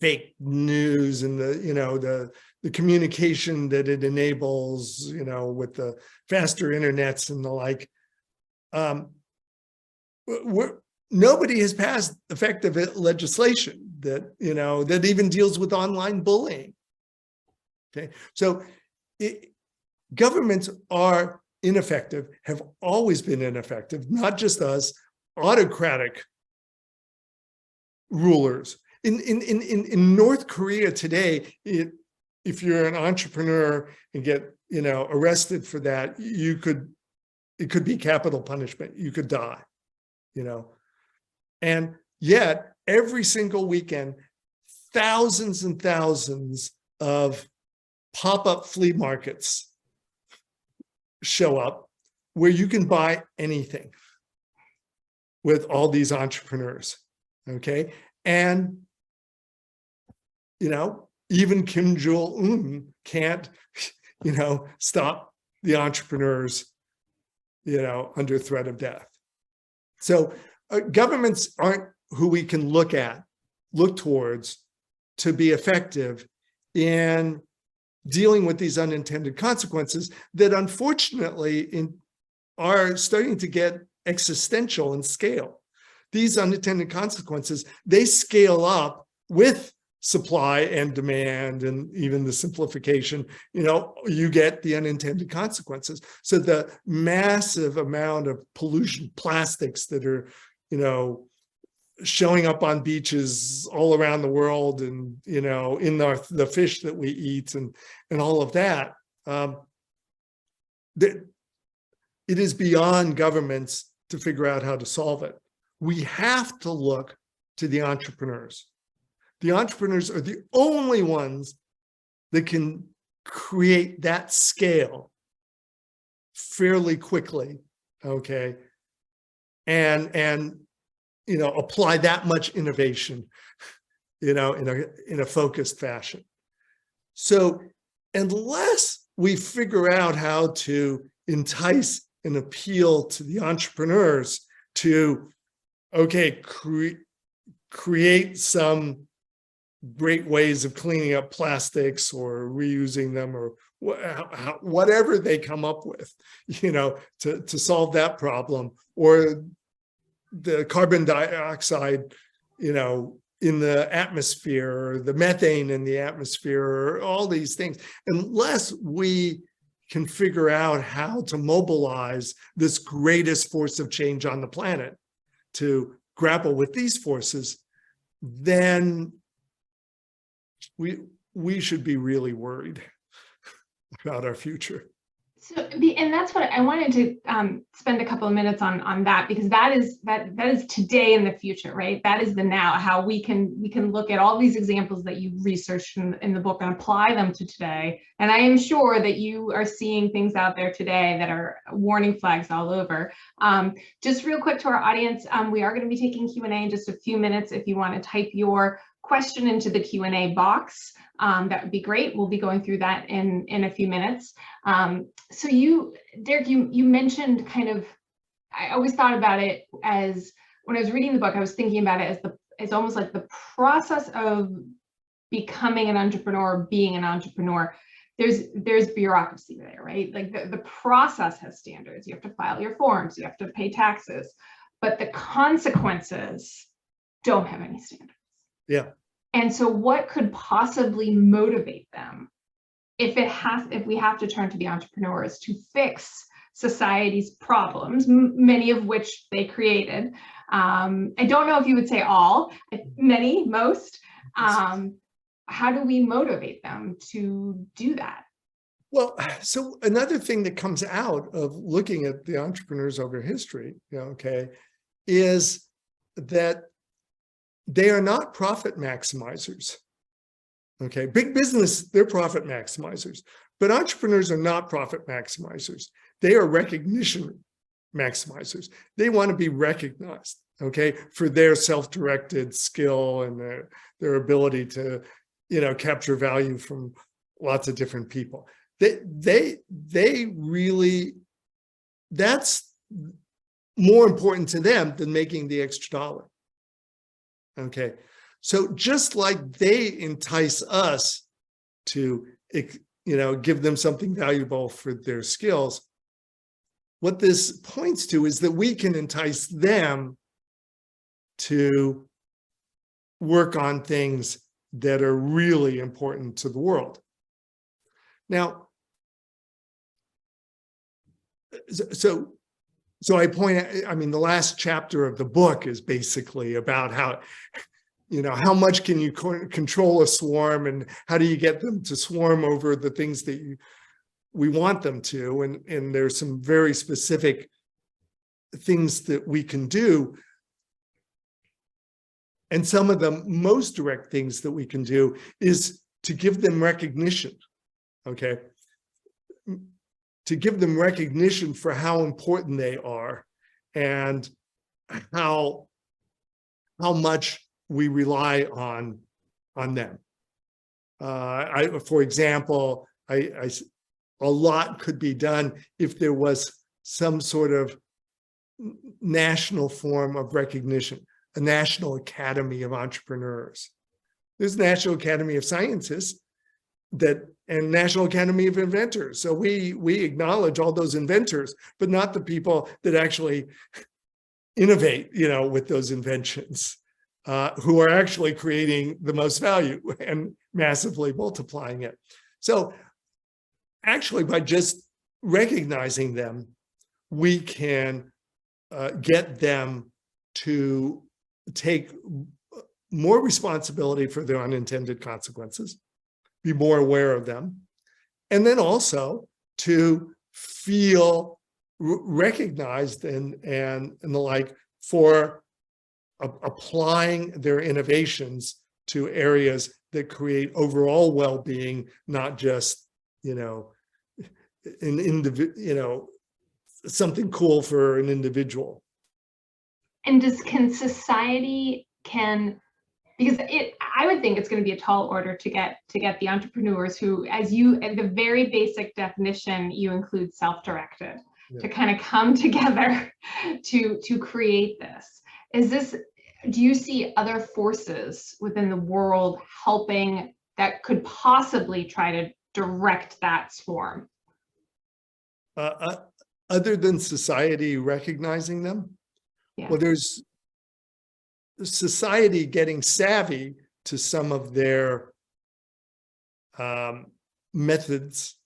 fake news and the communication that it enables, with the faster internets and the like, nobody has passed effective legislation that, that even deals with online bullying. Okay, so governments are ineffective, have always been ineffective, not just us, autocratic rulers. In North Korea today, if you're an entrepreneur and get arrested for that, it could be capital punishment. You could die, and yet every single weekend, thousands and thousands of pop-up flea markets show up where you can buy anything with all these entrepreneurs. Okay, and even Kim Jong-un can't, stop the entrepreneurs, under threat of death. So governments aren't who we can look towards to be effective in dealing with these unintended consequences that unfortunately are starting to get existential in scale. These unintended consequences, they scale up with supply and demand, and even the simplification, you get the unintended consequences. So the massive amount of pollution, plastics that are, showing up on beaches all around the world, and, in the fish that we eat, and all of that, that it is beyond governments to figure out how to solve it. We have to look to the entrepreneurs. The entrepreneurs are the only ones that can create that scale fairly quickly, okay, and you know, apply that much innovation, you know, in a focused fashion. So unless we figure out how to entice and appeal to the entrepreneurs to, okay, create some great ways of cleaning up plastics or reusing them or whatever they come up with, you know, to solve that problem, or the carbon dioxide, you know, in the atmosphere, or the methane in the atmosphere, or all these things, unless we can figure out how to mobilize this greatest force of change on the planet to grapple with these forces, then we should be really worried about our future. So, and that's what I wanted to spend a couple of minutes on that, because that is today and the future, right? That is the now. How we can look at all these examples that you researched in the book and apply them to today. And I am sure that you are seeing things out there today that are warning flags all over. Just real quick to our audience, we are going to be taking Q&A in just a few minutes. If you want to type your question into the Q&A box, that would be great. We'll be going through that in a few minutes. So Derek, you mentioned kind of, I always thought about it as, when I was reading the book, I was thinking about it as it's almost like the process of becoming an entrepreneur, being an entrepreneur. There's bureaucracy there, right? Like the process has standards. You have to file your forms, you have to pay taxes, but the consequences don't have any standards. Yeah. And so what could possibly motivate them if we have to turn to the entrepreneurs to fix society's problems, many of which they created? I don't know if you would say all, many, most. How do we motivate them to do that? Well, so another thing that comes out of looking at the entrepreneurs over history, you know, okay, is that they are not profit maximizers. Okay, big business, they're profit maximizers, but entrepreneurs are not profit maximizers. They are recognition maximizers. They want to be recognized, okay, for their self-directed skill and their ability to, you know, capture value from lots of different people. They really, that's more important to them than making the extra dollar. Okay, so just like they entice us to, you know, give them something valuable for their skills, what this points to is that we can entice them to work on things that are really important to the world. Now, so I point out, I mean, the last chapter of the book is basically about how, you know, how much can you control a swarm and how do you get them to swarm over the things that we want them to? And there's some very specific things that we can do. And some of the most direct things that we can do is to give them recognition, okay? To give them recognition for how important they are and how much we rely on them. For example, a lot could be done if there was some sort of national form of recognition, a National Academy of Entrepreneurs. There's National Academy of Scientists and National Academy of Inventors. So we acknowledge all those inventors, but not the people that actually innovate, you know, with those inventions, who are actually creating the most value and massively multiplying it. So actually, by just recognizing them, we can get them to take more responsibility for their unintended consequences, be more aware of them, and then also to feel recognized and the like for applying their innovations to areas that create overall well-being, not just, something cool for an individual. And can society because I would think it's going to be a tall order to get the entrepreneurs who, at the very basic definition, you include self-directed, to kind of come together to create this. Do you see other forces within the world helping that could possibly try to direct that swarm? Other than society recognizing them? Yeah. Well, there's society getting savvy to some of their methods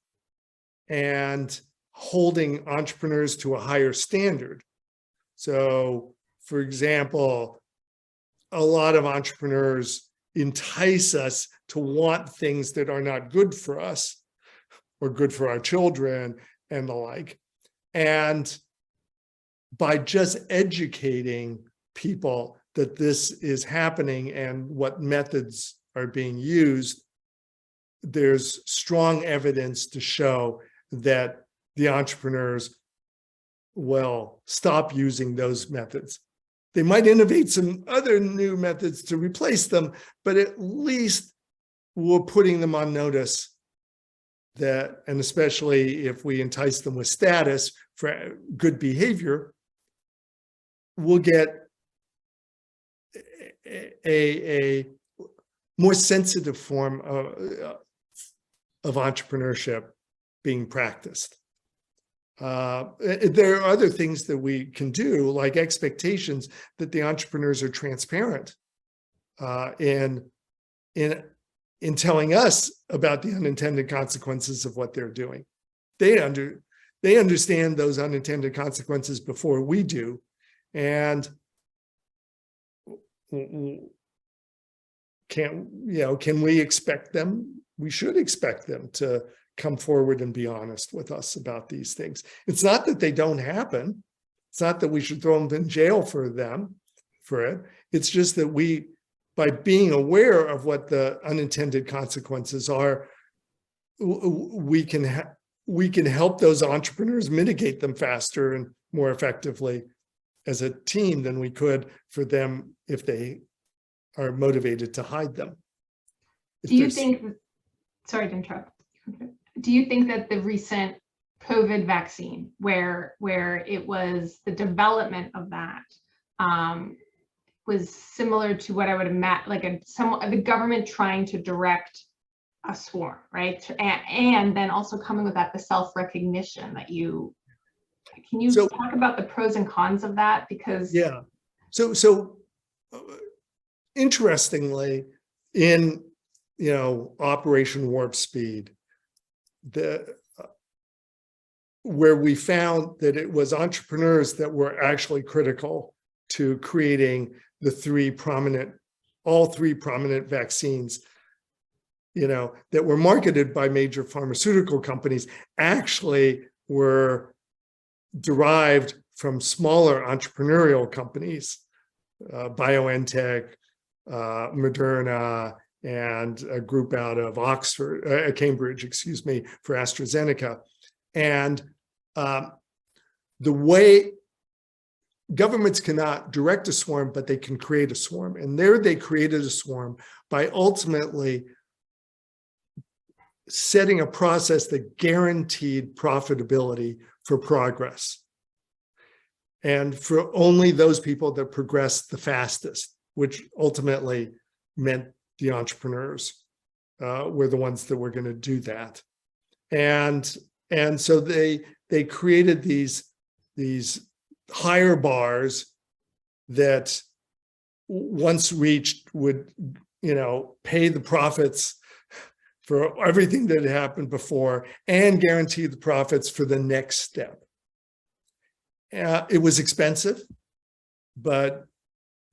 and holding entrepreneurs to a higher standard. So, for example, a lot of entrepreneurs entice us to want things that are not good for us or good for our children and the like. And by just educating people that this is happening and what methods are being used, there's strong evidence to show that the entrepreneurs will stop using those methods. They might innovate some other new methods to replace them, but at least we're putting them on notice that, and especially if we entice them with status for good behavior, we'll get a more sensitive form of entrepreneurship being practiced. There are other things that we can do, like expectations that the entrepreneurs are transparent in telling us about the unintended consequences of what they're doing. They understand those unintended consequences before we do, and can we expect them? We should expect them to come forward and be honest with us about these things. It's not that they don't happen. It's not that we should throw them in jail for it. It's just that by being aware of what the unintended consequences are, we can help those entrepreneurs mitigate them faster and more effectively as a team than we could for them if they are motivated to hide them. Sorry to interrupt. Do you think that the recent COVID vaccine, where it was the development of that, was similar to what I would imagine, like the government trying to direct a swarm, right? And then also coming with the self-recognition that can you talk about the pros and cons of that? Because so interestingly, in Operation Warp Speed, where we found that it was entrepreneurs that were actually critical to creating all three prominent vaccines, that were marketed by major pharmaceutical companies, actually were derived from smaller entrepreneurial companies, BioNTech, Moderna, and a group out of Cambridge, for AstraZeneca. And the way governments cannot direct a swarm, but they can create a swarm. And there they created a swarm by ultimately setting a process that guaranteed profitability for progress. And for only those people that progressed the fastest, which ultimately meant the entrepreneurs were the ones that were going to do that. And so they created these higher bars that once reached would, pay the profits for everything that had happened before and guarantee the profits for the next step. It was expensive, but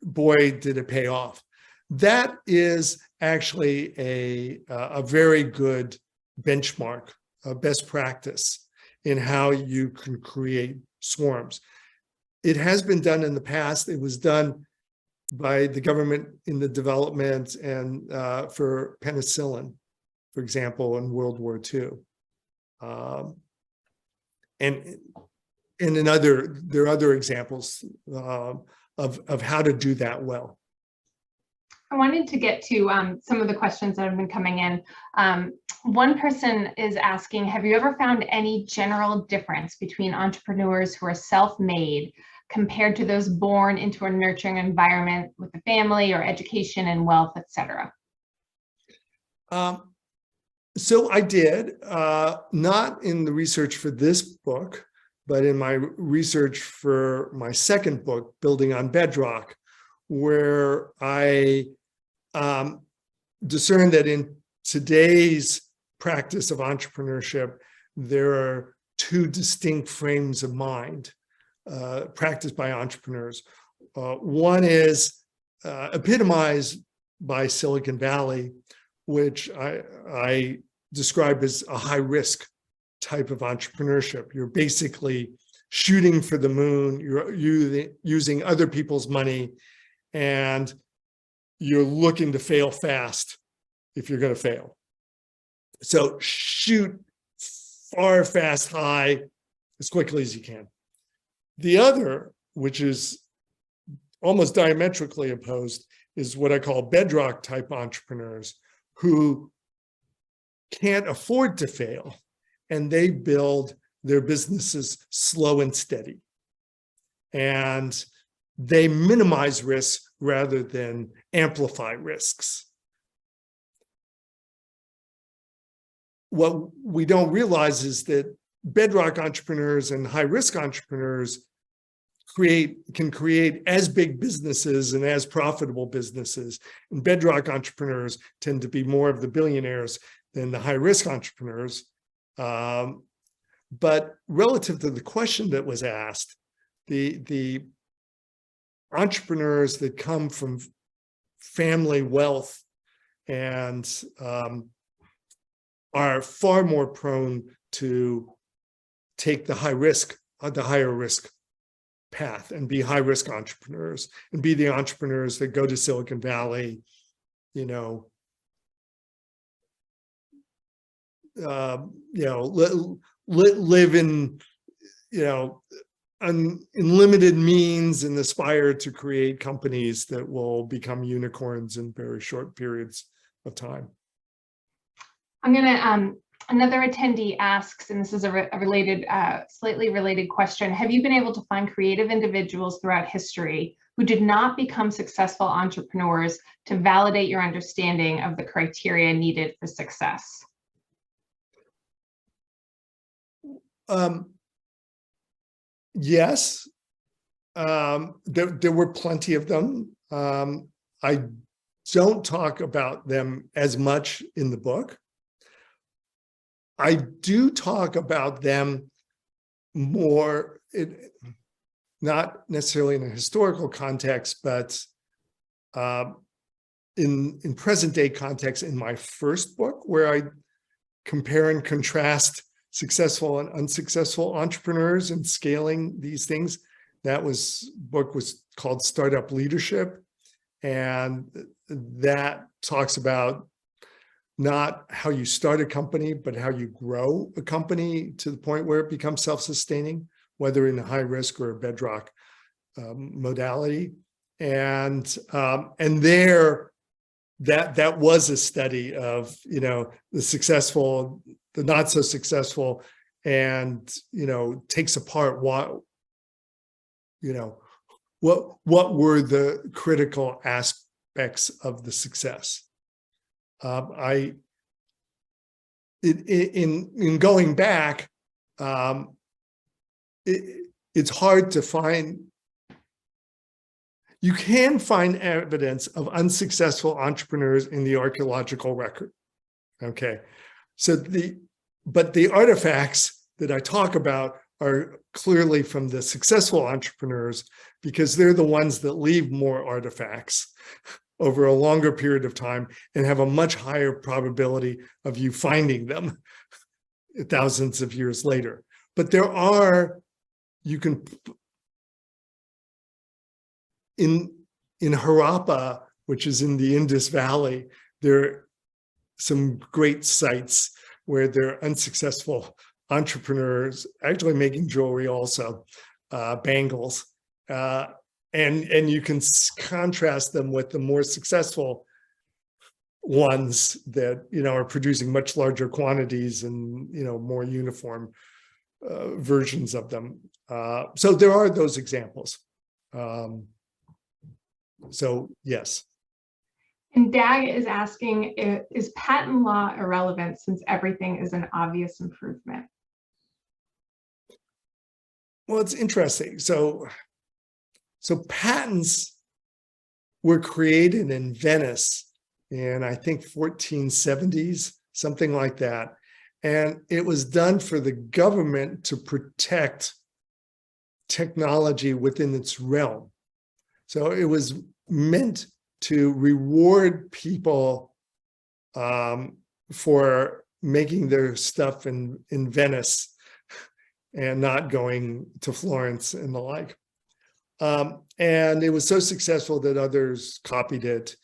boy, did it pay off. That is actually a very good benchmark, a best practice. in how you can create swarms. It has been done in the past. It was done by the government in the development and for penicillin, for example, in World War II. And there are other examples of how to do that well. I wanted to get to some of the questions that have been coming in. One person is asking, have you ever found any general difference between entrepreneurs who are self-made compared to those born into a nurturing environment with a family or education and wealth, et cetera? So I did, not in the research for this book, but in my research for my second book, Building on Bedrock, where I discerned that in today's practice of entrepreneurship, there are two distinct frames of mind practiced by entrepreneurs. One is epitomized by Silicon Valley, which I describe as a high-risk type of entrepreneurship. You're basically shooting for the moon, you're using other people's money, and you're looking to fail fast if you're going to fail. So shoot far, fast, high, as quickly as you can. The other, which is almost diametrically opposed, is what I call bedrock type entrepreneurs who can't afford to fail, and they build their businesses slow and steady. And they minimize risks rather than amplify risks. What we don't realize is that bedrock entrepreneurs and high-risk entrepreneurs can create as big businesses and as profitable businesses. And bedrock entrepreneurs tend to be more of the billionaires than the high-risk entrepreneurs. But relative to the question that was asked, the entrepreneurs that come from family wealth and are far more prone to take the higher risk path and be high risk entrepreneurs and be the entrepreneurs that go to Silicon Valley, live in, unlimited means and aspire to create companies that will become unicorns in very short periods of time. I'm going to, another attendee asks, and this is a related, slightly related question. Have you been able to find creative individuals throughout history who did not become successful entrepreneurs to validate your understanding of the criteria needed for success? Yes, there were plenty of them. I don't talk about them as much in the book. I do talk about them more, not necessarily in a historical context, but in present day context in my first book, where I compare and contrast successful and unsuccessful entrepreneurs and scaling these things. That book was called Startup Leadership. And that talks about not how you start a company, but how you grow a company to the point where it becomes self-sustaining, whether in a high risk or a bedrock modality. And there, that was a study of, the successful, the not so successful, and, takes apart what were the critical aspects of the success. In going back, it's hard to find. You can find evidence of unsuccessful entrepreneurs in the archaeological record. Okay, but the artifacts that I talk about are clearly from the successful entrepreneurs, because they're the ones that leave more artifacts over a longer period of time and have a much higher probability of you finding them thousands of years later. But there are, you can, in Harappa, which is in the Indus Valley, there are some great sites where there are unsuccessful entrepreneurs actually making jewelry also, bangles. And you can contrast them with the more successful ones that, are producing much larger quantities and, more uniform versions of them. So there are those examples. So yes. And Dag is asking, is patent law irrelevant since everything is an obvious improvement? Well, it's interesting. So patents were created in Venice in, I think, 1470s, something like that. And it was done for the government to protect technology within its realm. So it was meant to reward people for making their stuff in Venice and not going to Florence and the like. And it was so successful that others copied it,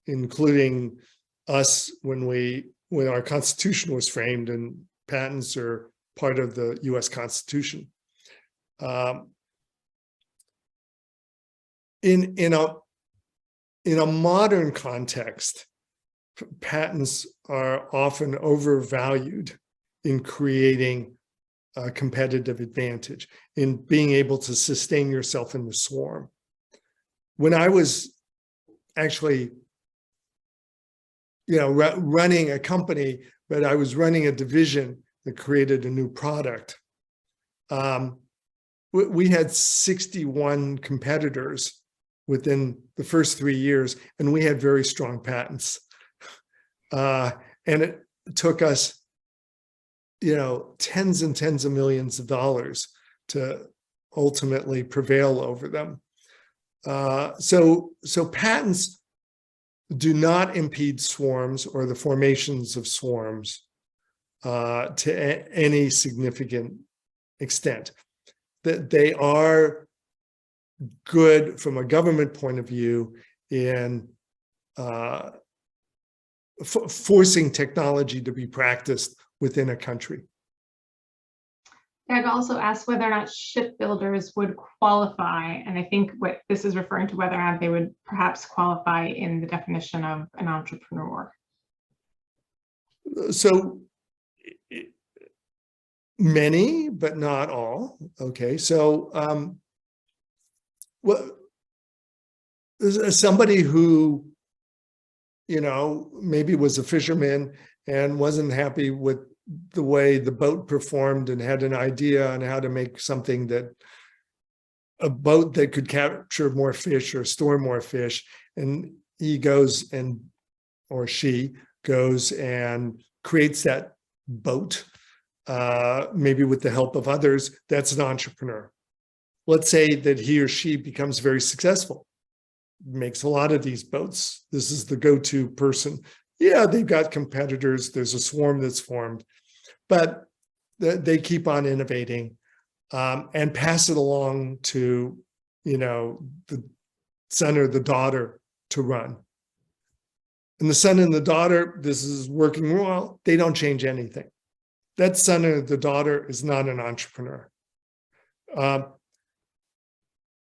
including us when our Constitution was framed, and patents are part of the US Constitution. In a modern context, patents are often overvalued in creating a competitive advantage, in being able to sustain yourself in the swarm. When I was actually, running a company, but I was running a division that created a new product, we had 61 competitors within the first 3 years, and we had very strong patents. And it took us, tens and tens of millions of dollars to ultimately prevail over them. So patents do not impede swarms or the formations of swarms to any significant extent. That they are good from a government point of view in forcing technology to be practiced within a country. Doug also asked whether or not shipbuilders would qualify, and I think what this is referring to, whether or not they would perhaps qualify in the definition of an entrepreneur. So many, but not all. Okay, so somebody who, maybe was a fisherman and wasn't happy with the way the boat performed and had an idea on how to make something a boat that could capture more fish or store more fish. And he goes or she goes and creates that boat, maybe with the help of others. That's an entrepreneur. Let's say that he or she becomes very successful, makes a lot of these boats. This is the go-to person. Yeah, they've got competitors. There's a swarm that's formed, but they keep on innovating and pass it along to, the son or the daughter to run. And the son and the daughter, this is working well, they don't change anything. That son or the daughter is not an entrepreneur.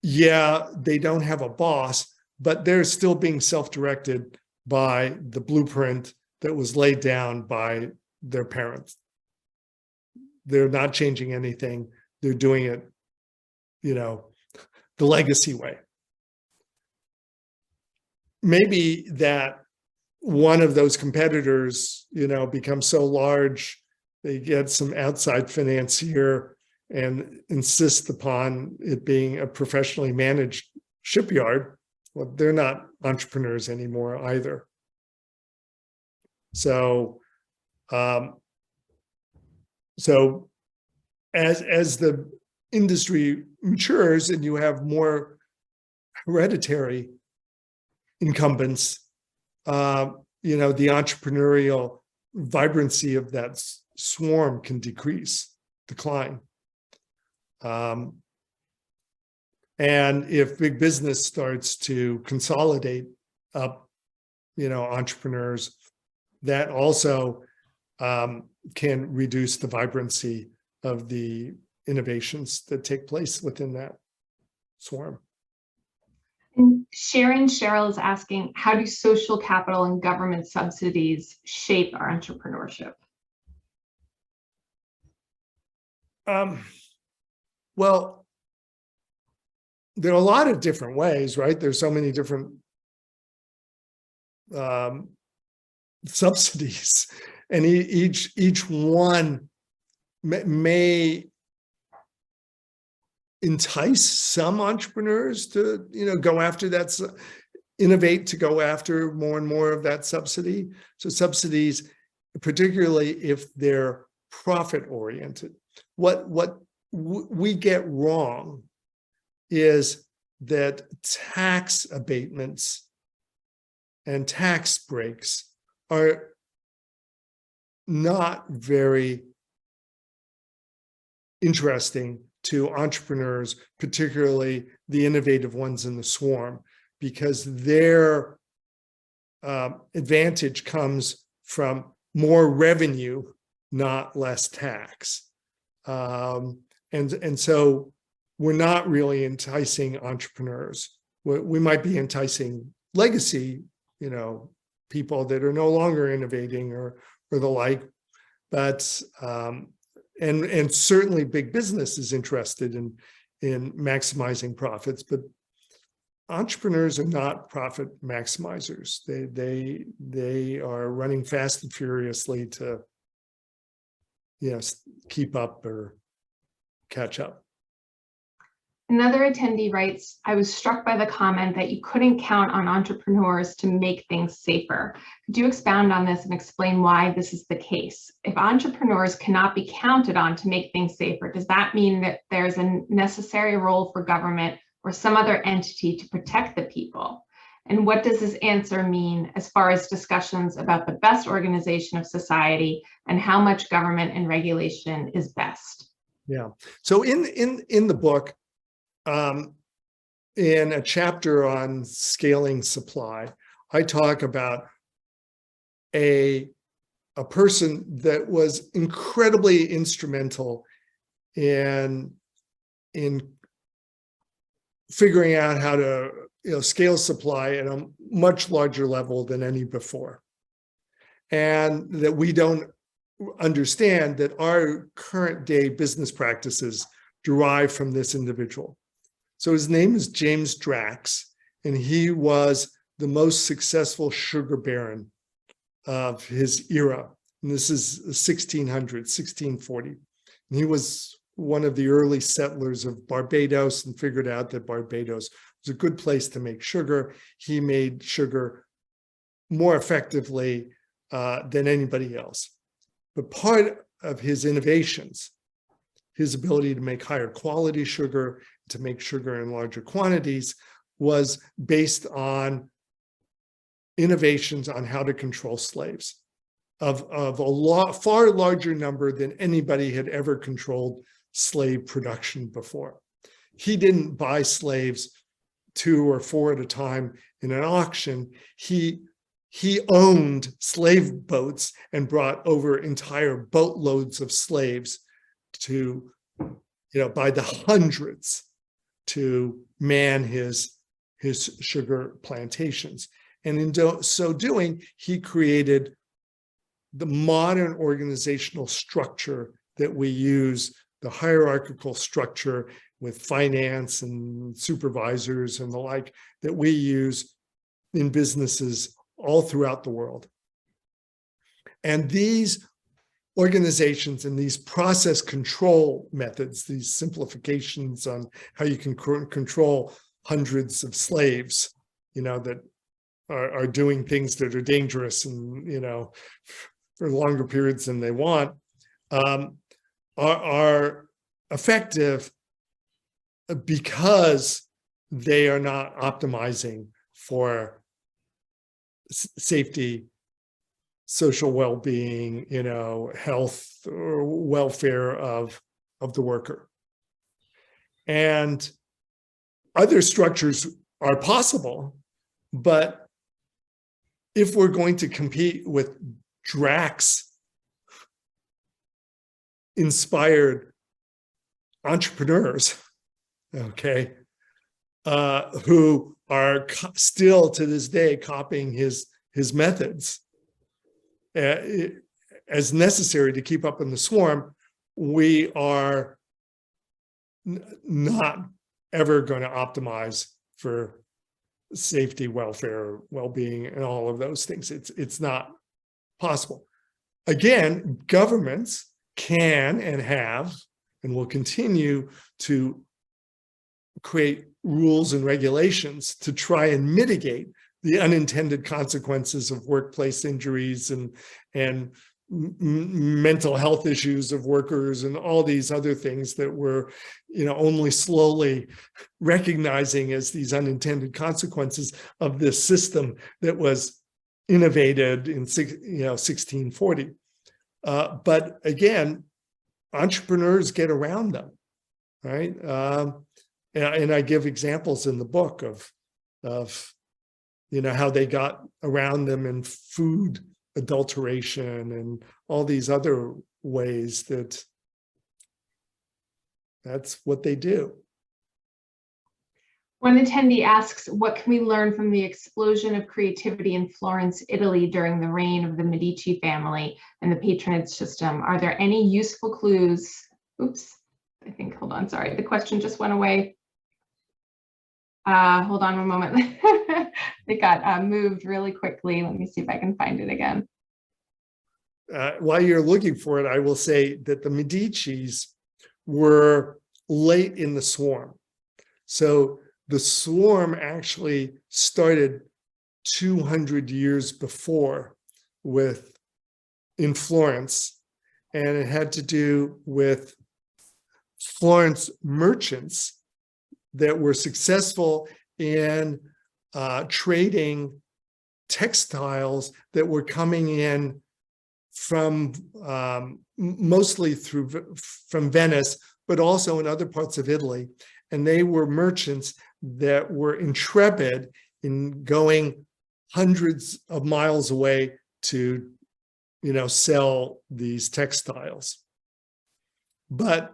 Yeah, they don't have a boss, but they're still being self-directed by the blueprint that was laid down by their parents. They're not changing anything. They're doing it, the legacy way. Maybe that one of those competitors, becomes so large, they get some outside financier and insist upon it being a professionally managed shipyard. Well, they're not entrepreneurs anymore either. So, as the industry matures and you have more hereditary incumbents, the entrepreneurial vibrancy of that swarm can decline. And if big business starts to consolidate up, entrepreneurs, that also can reduce the vibrancy of the innovations that take place within that swarm. And Sharon Cheryl is asking, how do social capital and government subsidies shape our entrepreneurship? Well, there are a lot of different ways, right? There's so many different subsidies, and each one may entice some entrepreneurs to go after that, innovate to go after more and more of that subsidy. So subsidies, particularly if they're profit oriented, what we get wrong is that tax abatements and tax breaks are not very interesting to entrepreneurs, particularly the innovative ones in the swarm, because their advantage comes from more revenue, not less tax. And so we're not really enticing entrepreneurs. We might be enticing legacy, people that are no longer innovating or the like, but and certainly big business is interested in maximizing profits, but entrepreneurs are not profit maximizers. They are running fast and furiously to keep up or catch up. Another attendee writes, I was struck by the comment that you couldn't count on entrepreneurs to make things safer. Could you expound on this and explain why this is the case? If entrepreneurs cannot be counted on to make things safer, does that mean that there's a necessary role for government or some other entity to protect the people? And what does this answer mean as far as discussions about the best organization of society and how much government and regulation is best? Yeah. So in the book, in a chapter on scaling supply, I talk about a person that was incredibly instrumental in figuring out how to scale supply at a much larger level than any before, and that we don't understand that our current day business practices derive from this individual. So his name is James Drax, and he was the most successful sugar baron of his era. And this is 1640. And he was one of the early settlers of Barbados and figured out that Barbados was a good place to make sugar. He made sugar more effectively than anybody else. But part of his innovations, his ability to make higher quality sugar, to make sugar in larger quantities, was based on innovations on how to control slaves of a far larger number than anybody had ever controlled slave production before. He didn't buy slaves 2 or 4 at a time in an auction. He owned slave boats and brought over entire boatloads of slaves to, by the hundreds, to man his sugar plantations. And in so doing, he created the modern organizational structure that we use, the hierarchical structure with finance and supervisors and the like, that we use in businesses all throughout the world. And these organizations and these process control methods, these simplifications on how you can control hundreds of slaves, that are doing things that are dangerous and, for longer periods than they want, are effective because they are not optimizing for safety, social well-being, health or welfare of the worker. And other structures are possible, but if we're going to compete with Drax inspired entrepreneurs, okay, who are still to this day copying his methods as necessary to keep up in the swarm, we are not ever going to optimize for safety, welfare, well-being, and all of those things. It's not possible. Again, governments can and have and will continue to create rules and regulations to try and mitigate the unintended consequences of workplace injuries and mental health issues of workers and all these other things that we're, only slowly recognizing as these unintended consequences of this system that was innovated in 1640. But again, entrepreneurs get around them, right? And I give examples in the book of how they got around them in food adulteration and all these other ways that's what they do. One attendee asks, what can we learn from the explosion of creativity in Florence, Italy during the reign of the Medici family and the patronage system? Are there any useful clues? Oops, hold on, sorry, the question just went away. Hold on one moment. It got moved really quickly. Let me see if I can find it again. While you're looking for it, I will say that the Medicis were late in the swarm. So the swarm actually started 200 years before in Florence, and it had to do with Florence merchants that were successful in trading textiles that were coming in from mostly from Venice, but also in other parts of Italy. And they were merchants that were intrepid in going hundreds of miles away to, sell these textiles. But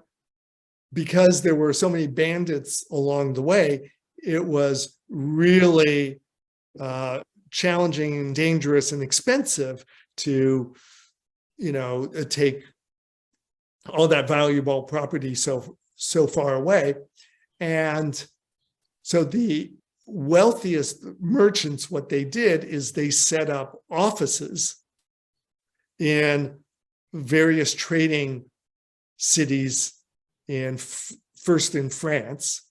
because there were so many bandits along the way, it was really challenging and dangerous and expensive to, take all that valuable property so far away. And so the wealthiest merchants, what they did is they set up offices in various trading cities first in France,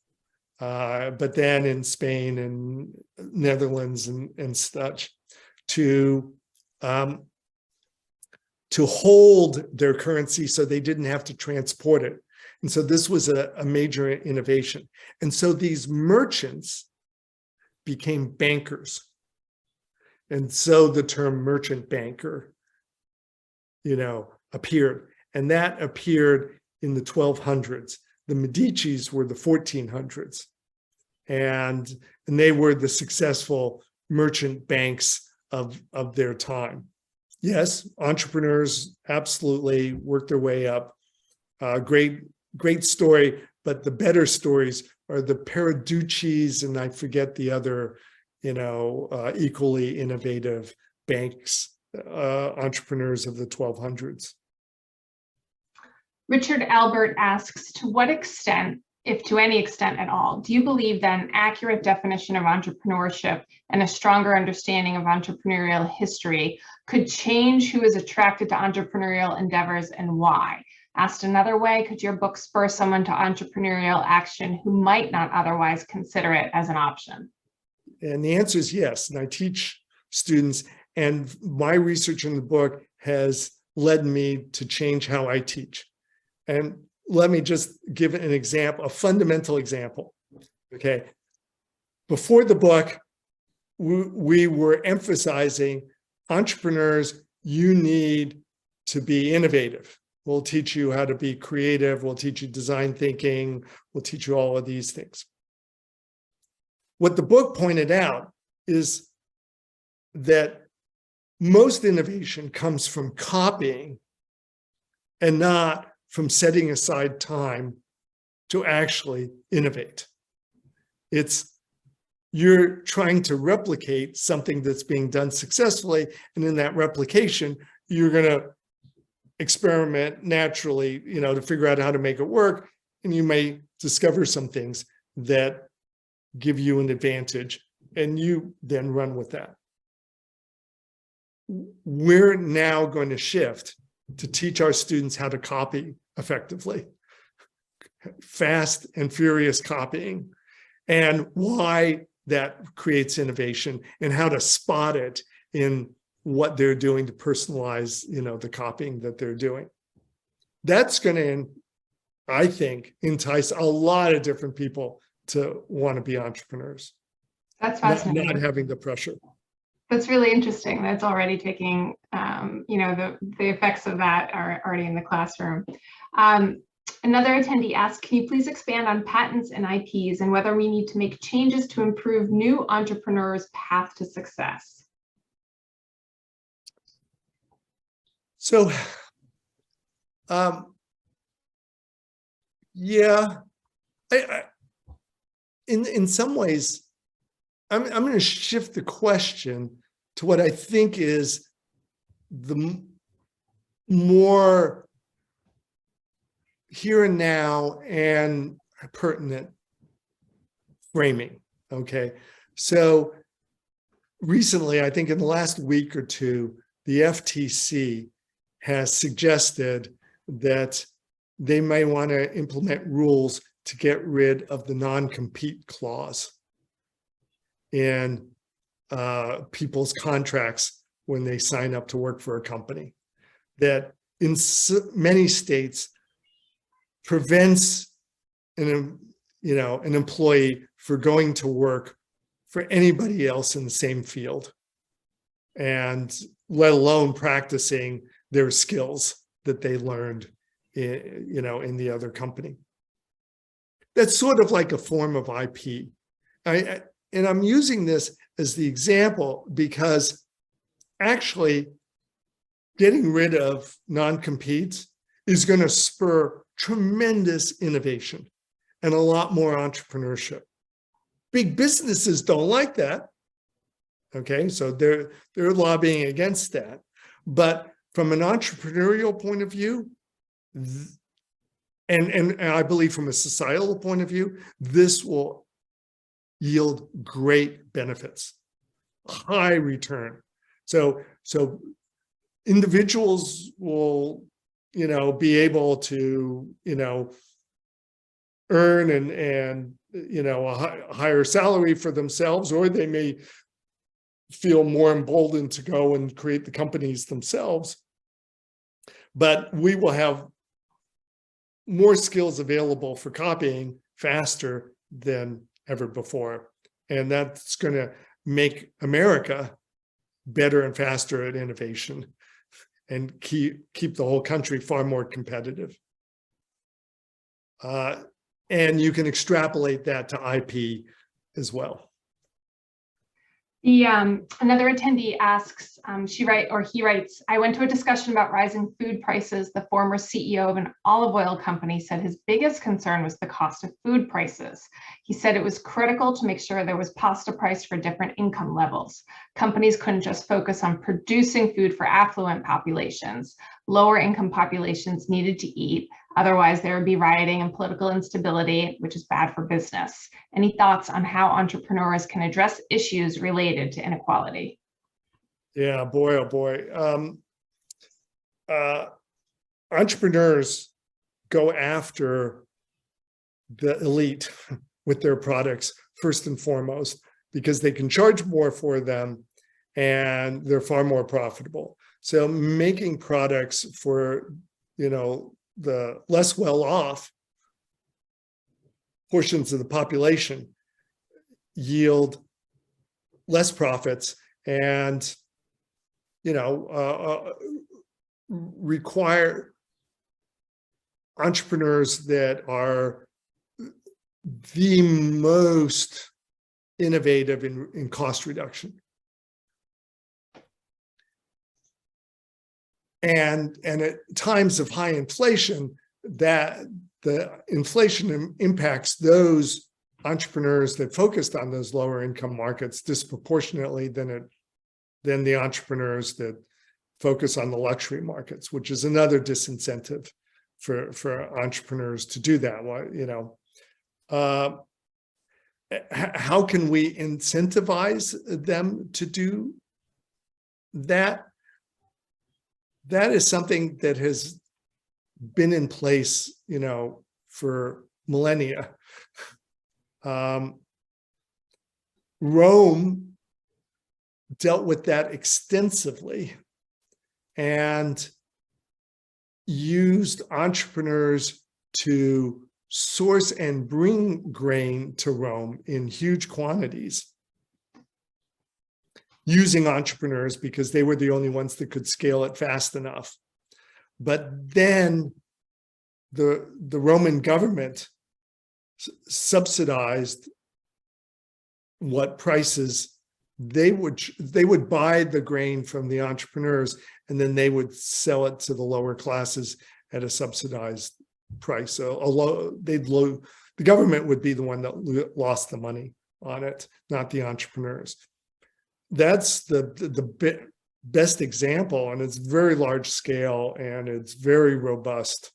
but then in Spain and Netherlands and such, to hold their currency so they didn't have to transport it. And so this was a major innovation. And so these merchants became bankers. And so the term merchant banker, appeared. And that appeared in the 1200s. The Medicis were the 1400s. And they were the successful merchant banks of their time. Yes, entrepreneurs absolutely worked their way up. Great story, but the better stories are the Paraduccis, and I forget the other, equally innovative banks, entrepreneurs of the 1200s. Richard Albert asks, to what extent, if to any extent at all, do you believe that an accurate definition of entrepreneurship and a stronger understanding of entrepreneurial history could change who is attracted to entrepreneurial endeavors and why? Asked another way, could your book spur someone to entrepreneurial action who might not otherwise consider it as an option? And the answer is yes. And I teach students, and my research in the book has led me to change how I teach. And let me just give an example, a fundamental example. Okay. Before the book, we were emphasizing entrepreneurs, you need to be innovative. We'll teach you how to be creative. We'll teach you design thinking. We'll teach you all of these things. What the book pointed out is that most innovation comes from copying and not from setting aside time to actually innovate. You're trying to replicate something that's being done successfully, and in that replication, you're going to experiment naturally, to figure out how to make it work, and you may discover some things that give you an advantage, and you then run with that. We're now going to shift to teach our students how to copy effectively, fast and furious copying, and why that creates innovation, and how to spot it in what they're doing to personalize, the copying that they're doing. That's going to, I think, entice a lot of different people to want to be entrepreneurs. That's fascinating. Not having the pressure. That's really interesting. That's already taking, the effects of that are already in the classroom. Another attendee asked, can you please expand on patents and IPs and whether we need to make changes to improve new entrepreneurs' path to success? So, yeah, in some ways, I'm going to shift the question to what I think is the more here and now and pertinent framing. Okay. So recently, I think in the last week or two, the FTC has suggested that they may want to implement rules to get rid of the non-compete clause in people's contracts when they sign up to work for a company, that in many states prevents an employee for going to work for anybody else in the same field, and let alone practicing their skills that they learned in the other company. That's sort of like a form of IP. And I'm using this as the example because actually getting rid of non-competes is going to spur tremendous innovation and a lot more entrepreneurship. Big businesses don't like that. Okay, so they're lobbying against that. But from an entrepreneurial point of view, and I believe from a societal point of view, this will yield great benefits, high return. So individuals will, be able to, earn and a higher salary for themselves, or they may feel more emboldened to go and create the companies themselves. But we will have more skills available for copying faster than ever before. And that's going to make America better and faster at innovation and keep the whole country far more competitive. And you can extrapolate that to IP as well. Another attendee asks, he writes, I went to a discussion about rising food prices. The former CEO of an olive oil company said his biggest concern was the cost of food prices. He said it was critical to make sure there was pasta priced for different income levels. Companies couldn't just focus on producing food for affluent populations. Lower income populations needed to eat. Otherwise, there would be rioting and political instability, which is bad for business. Any thoughts on how entrepreneurs can address issues related to inequality? Yeah, boy, oh boy. Entrepreneurs go after the elite with their products first and foremost, because they can charge more for them and they're far more profitable. So making products for, the less well-off portions of the population yield less profits and, require entrepreneurs that are the most innovative in cost reduction. And at times of high inflation, that the inflation impacts those entrepreneurs that focused on those lower income markets disproportionately than the entrepreneurs that focus on the luxury markets, which is another disincentive for entrepreneurs to do that. How can we incentivize them to do that? That is something that has been in place, for millennia. Rome dealt with that extensively and used entrepreneurs to source and bring grain to Rome in huge quantities, using entrepreneurs because they were the only ones that could scale it fast enough. But then the Roman government subsidized what prices they would buy the grain from the entrepreneurs, and then they would sell it to the lower classes at a subsidized price. So the government would be the one that lost the money on it, not the entrepreneurs. That's the best example, and it's very large scale, and it's very robust,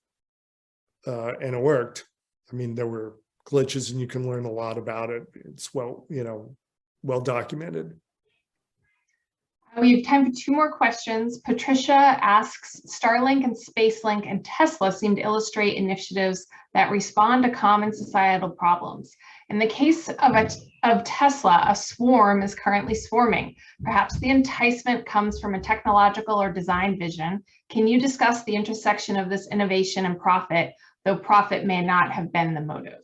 and it worked. I mean, there were glitches, and you can learn a lot about it. It's well documented. We have time for 2 more questions. Patricia asks, Starlink and SpaceLink and Tesla seem to illustrate initiatives that respond to common societal problems. In the case of Tesla, a swarm is currently swarming. Perhaps the enticement comes from a technological or design vision. Can you discuss the intersection of this innovation and profit, though profit may not have been the motive?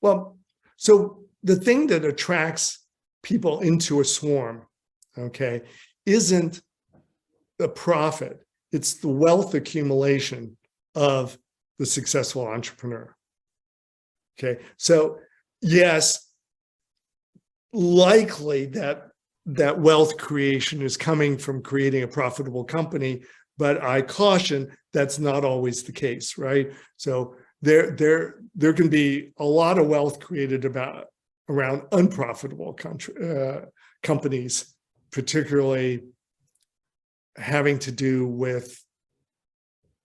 Well, so the thing that attracts people into a swarm, okay, isn't the profit, it's the wealth accumulation of the successful entrepreneur. Okay, so yes, likely that wealth creation is coming from creating a profitable company, but I caution that's not always the case, right? So there can be a lot of wealth created around unprofitable companies, particularly having to do with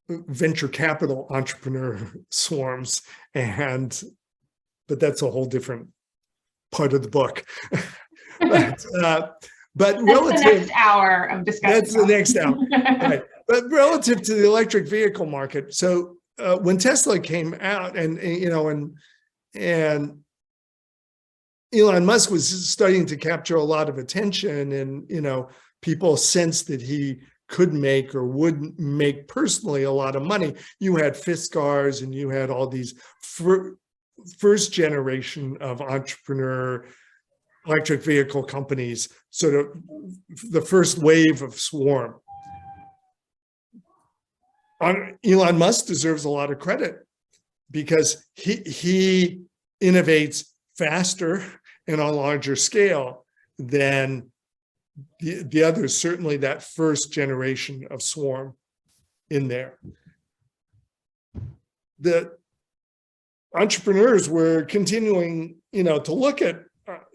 venture capital entrepreneur swarms, but that's a whole different part of the book. But that's relative, the next hour of discussion. That's the next hour, right? But relative to the electric vehicle market, so when Tesla came out, and Elon Musk was starting to capture a lot of attention, and people sensed that he could make or would make personally a lot of money. You had Fiskars, and you had all these first generation of entrepreneur electric vehicle companies, sort of the first wave of swarm. Elon Musk deserves a lot of credit because he innovates faster and on a larger scale than the others, certainly that first generation of swarm in there. The entrepreneurs were continuing, to look at,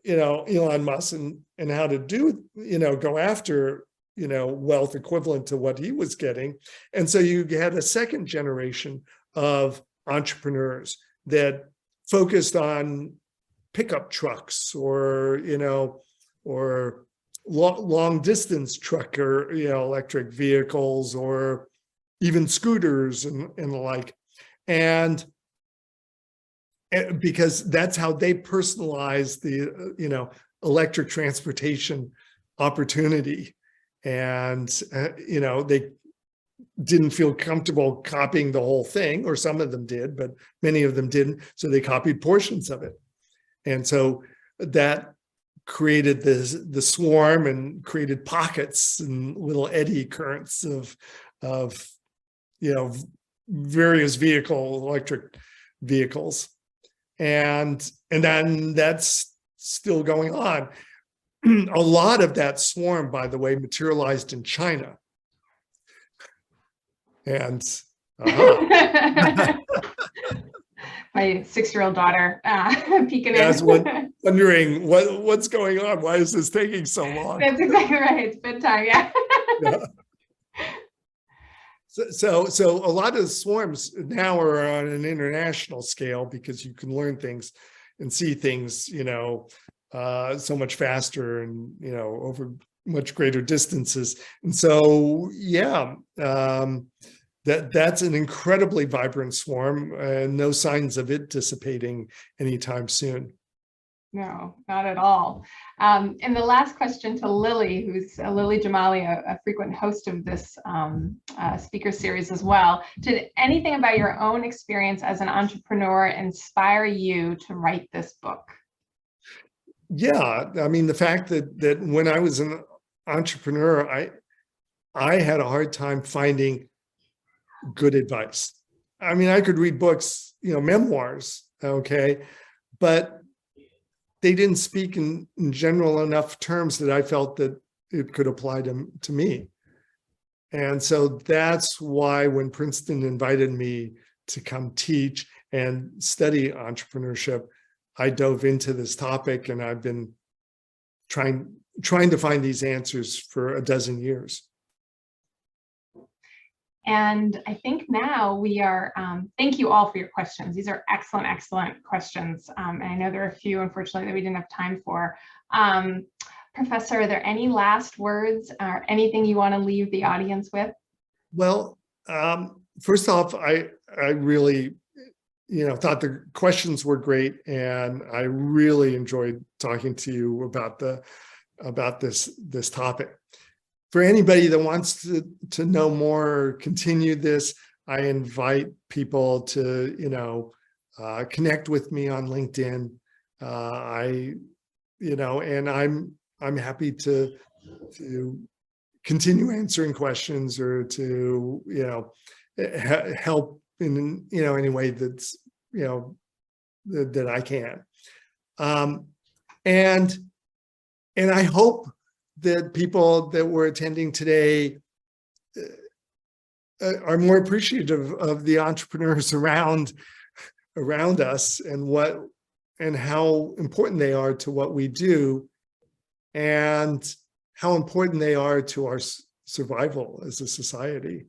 Elon Musk and how to do, go after, wealth equivalent to what he was getting. And so you had a second generation of entrepreneurs that focused on pickup trucks or long distance truck or electric vehicles or even scooters and the like. And because that's how they personalize the electric transportation opportunity. And they didn't feel comfortable copying the whole thing, or some of them did, but many of them didn't. So they copied portions of it. And so that created the swarm and created pockets and little eddy currents of various electric vehicles. And then that's still going on. A lot of that swarm, by the way, materialized in China. And my 6-year-old daughter peeking I in. was wondering what's going on. Why is this taking so long? That's exactly right. It's bedtime. Yeah. Yeah. So a lot of the swarms now are on an international scale because you can learn things and see things, so much faster and, over much greater distances. And so, yeah, that's an incredibly vibrant swarm and no signs of it dissipating anytime soon. No, not at all. And the last question to Lily, who's Lily Jamali, a frequent host of this speaker series as well. Did anything about your own experience as an entrepreneur inspire you to write this book? Yeah, I mean, the fact that when I was an entrepreneur, I had a hard time finding good advice. I mean, I could read books, memoirs, okay, but they didn't speak in general enough terms that I felt that it could apply to me. And so that's why when Princeton invited me to come teach and study entrepreneurship, I dove into this topic, and I've been trying to find these answers for a dozen years. And I think now we are, thank you all for your questions. These are excellent, excellent questions. And I know there are a few, unfortunately, that we didn't have time for. Professor, are there any last words or anything you want to leave the audience with? Well, first off, I really, thought the questions were great, and I really enjoyed talking to you about this topic. For anybody that wants to know more or continue this, I invite people to, connect with me on LinkedIn. And I'm happy to continue answering questions or to, help in, any way that's, that I can. And I hope that people that were attending today are more appreciative of the entrepreneurs around us and how important they are to what we do, and how important they are to our survival as a society,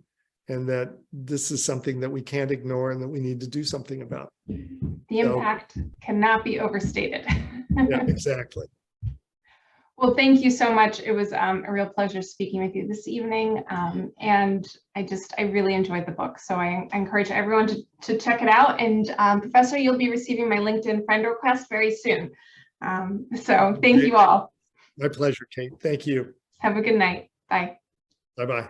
and that this is something that we can't ignore and that we need to do something about. The impact cannot be overstated. Yeah, exactly. Well, thank you so much. It was a real pleasure speaking with you this evening. And I really enjoyed the book. So I encourage everyone to check it out. And Professor, you'll be receiving my LinkedIn friend request very soon. So thank you all. My pleasure, Kate. Thank you. Have a good night. Bye. Bye-bye.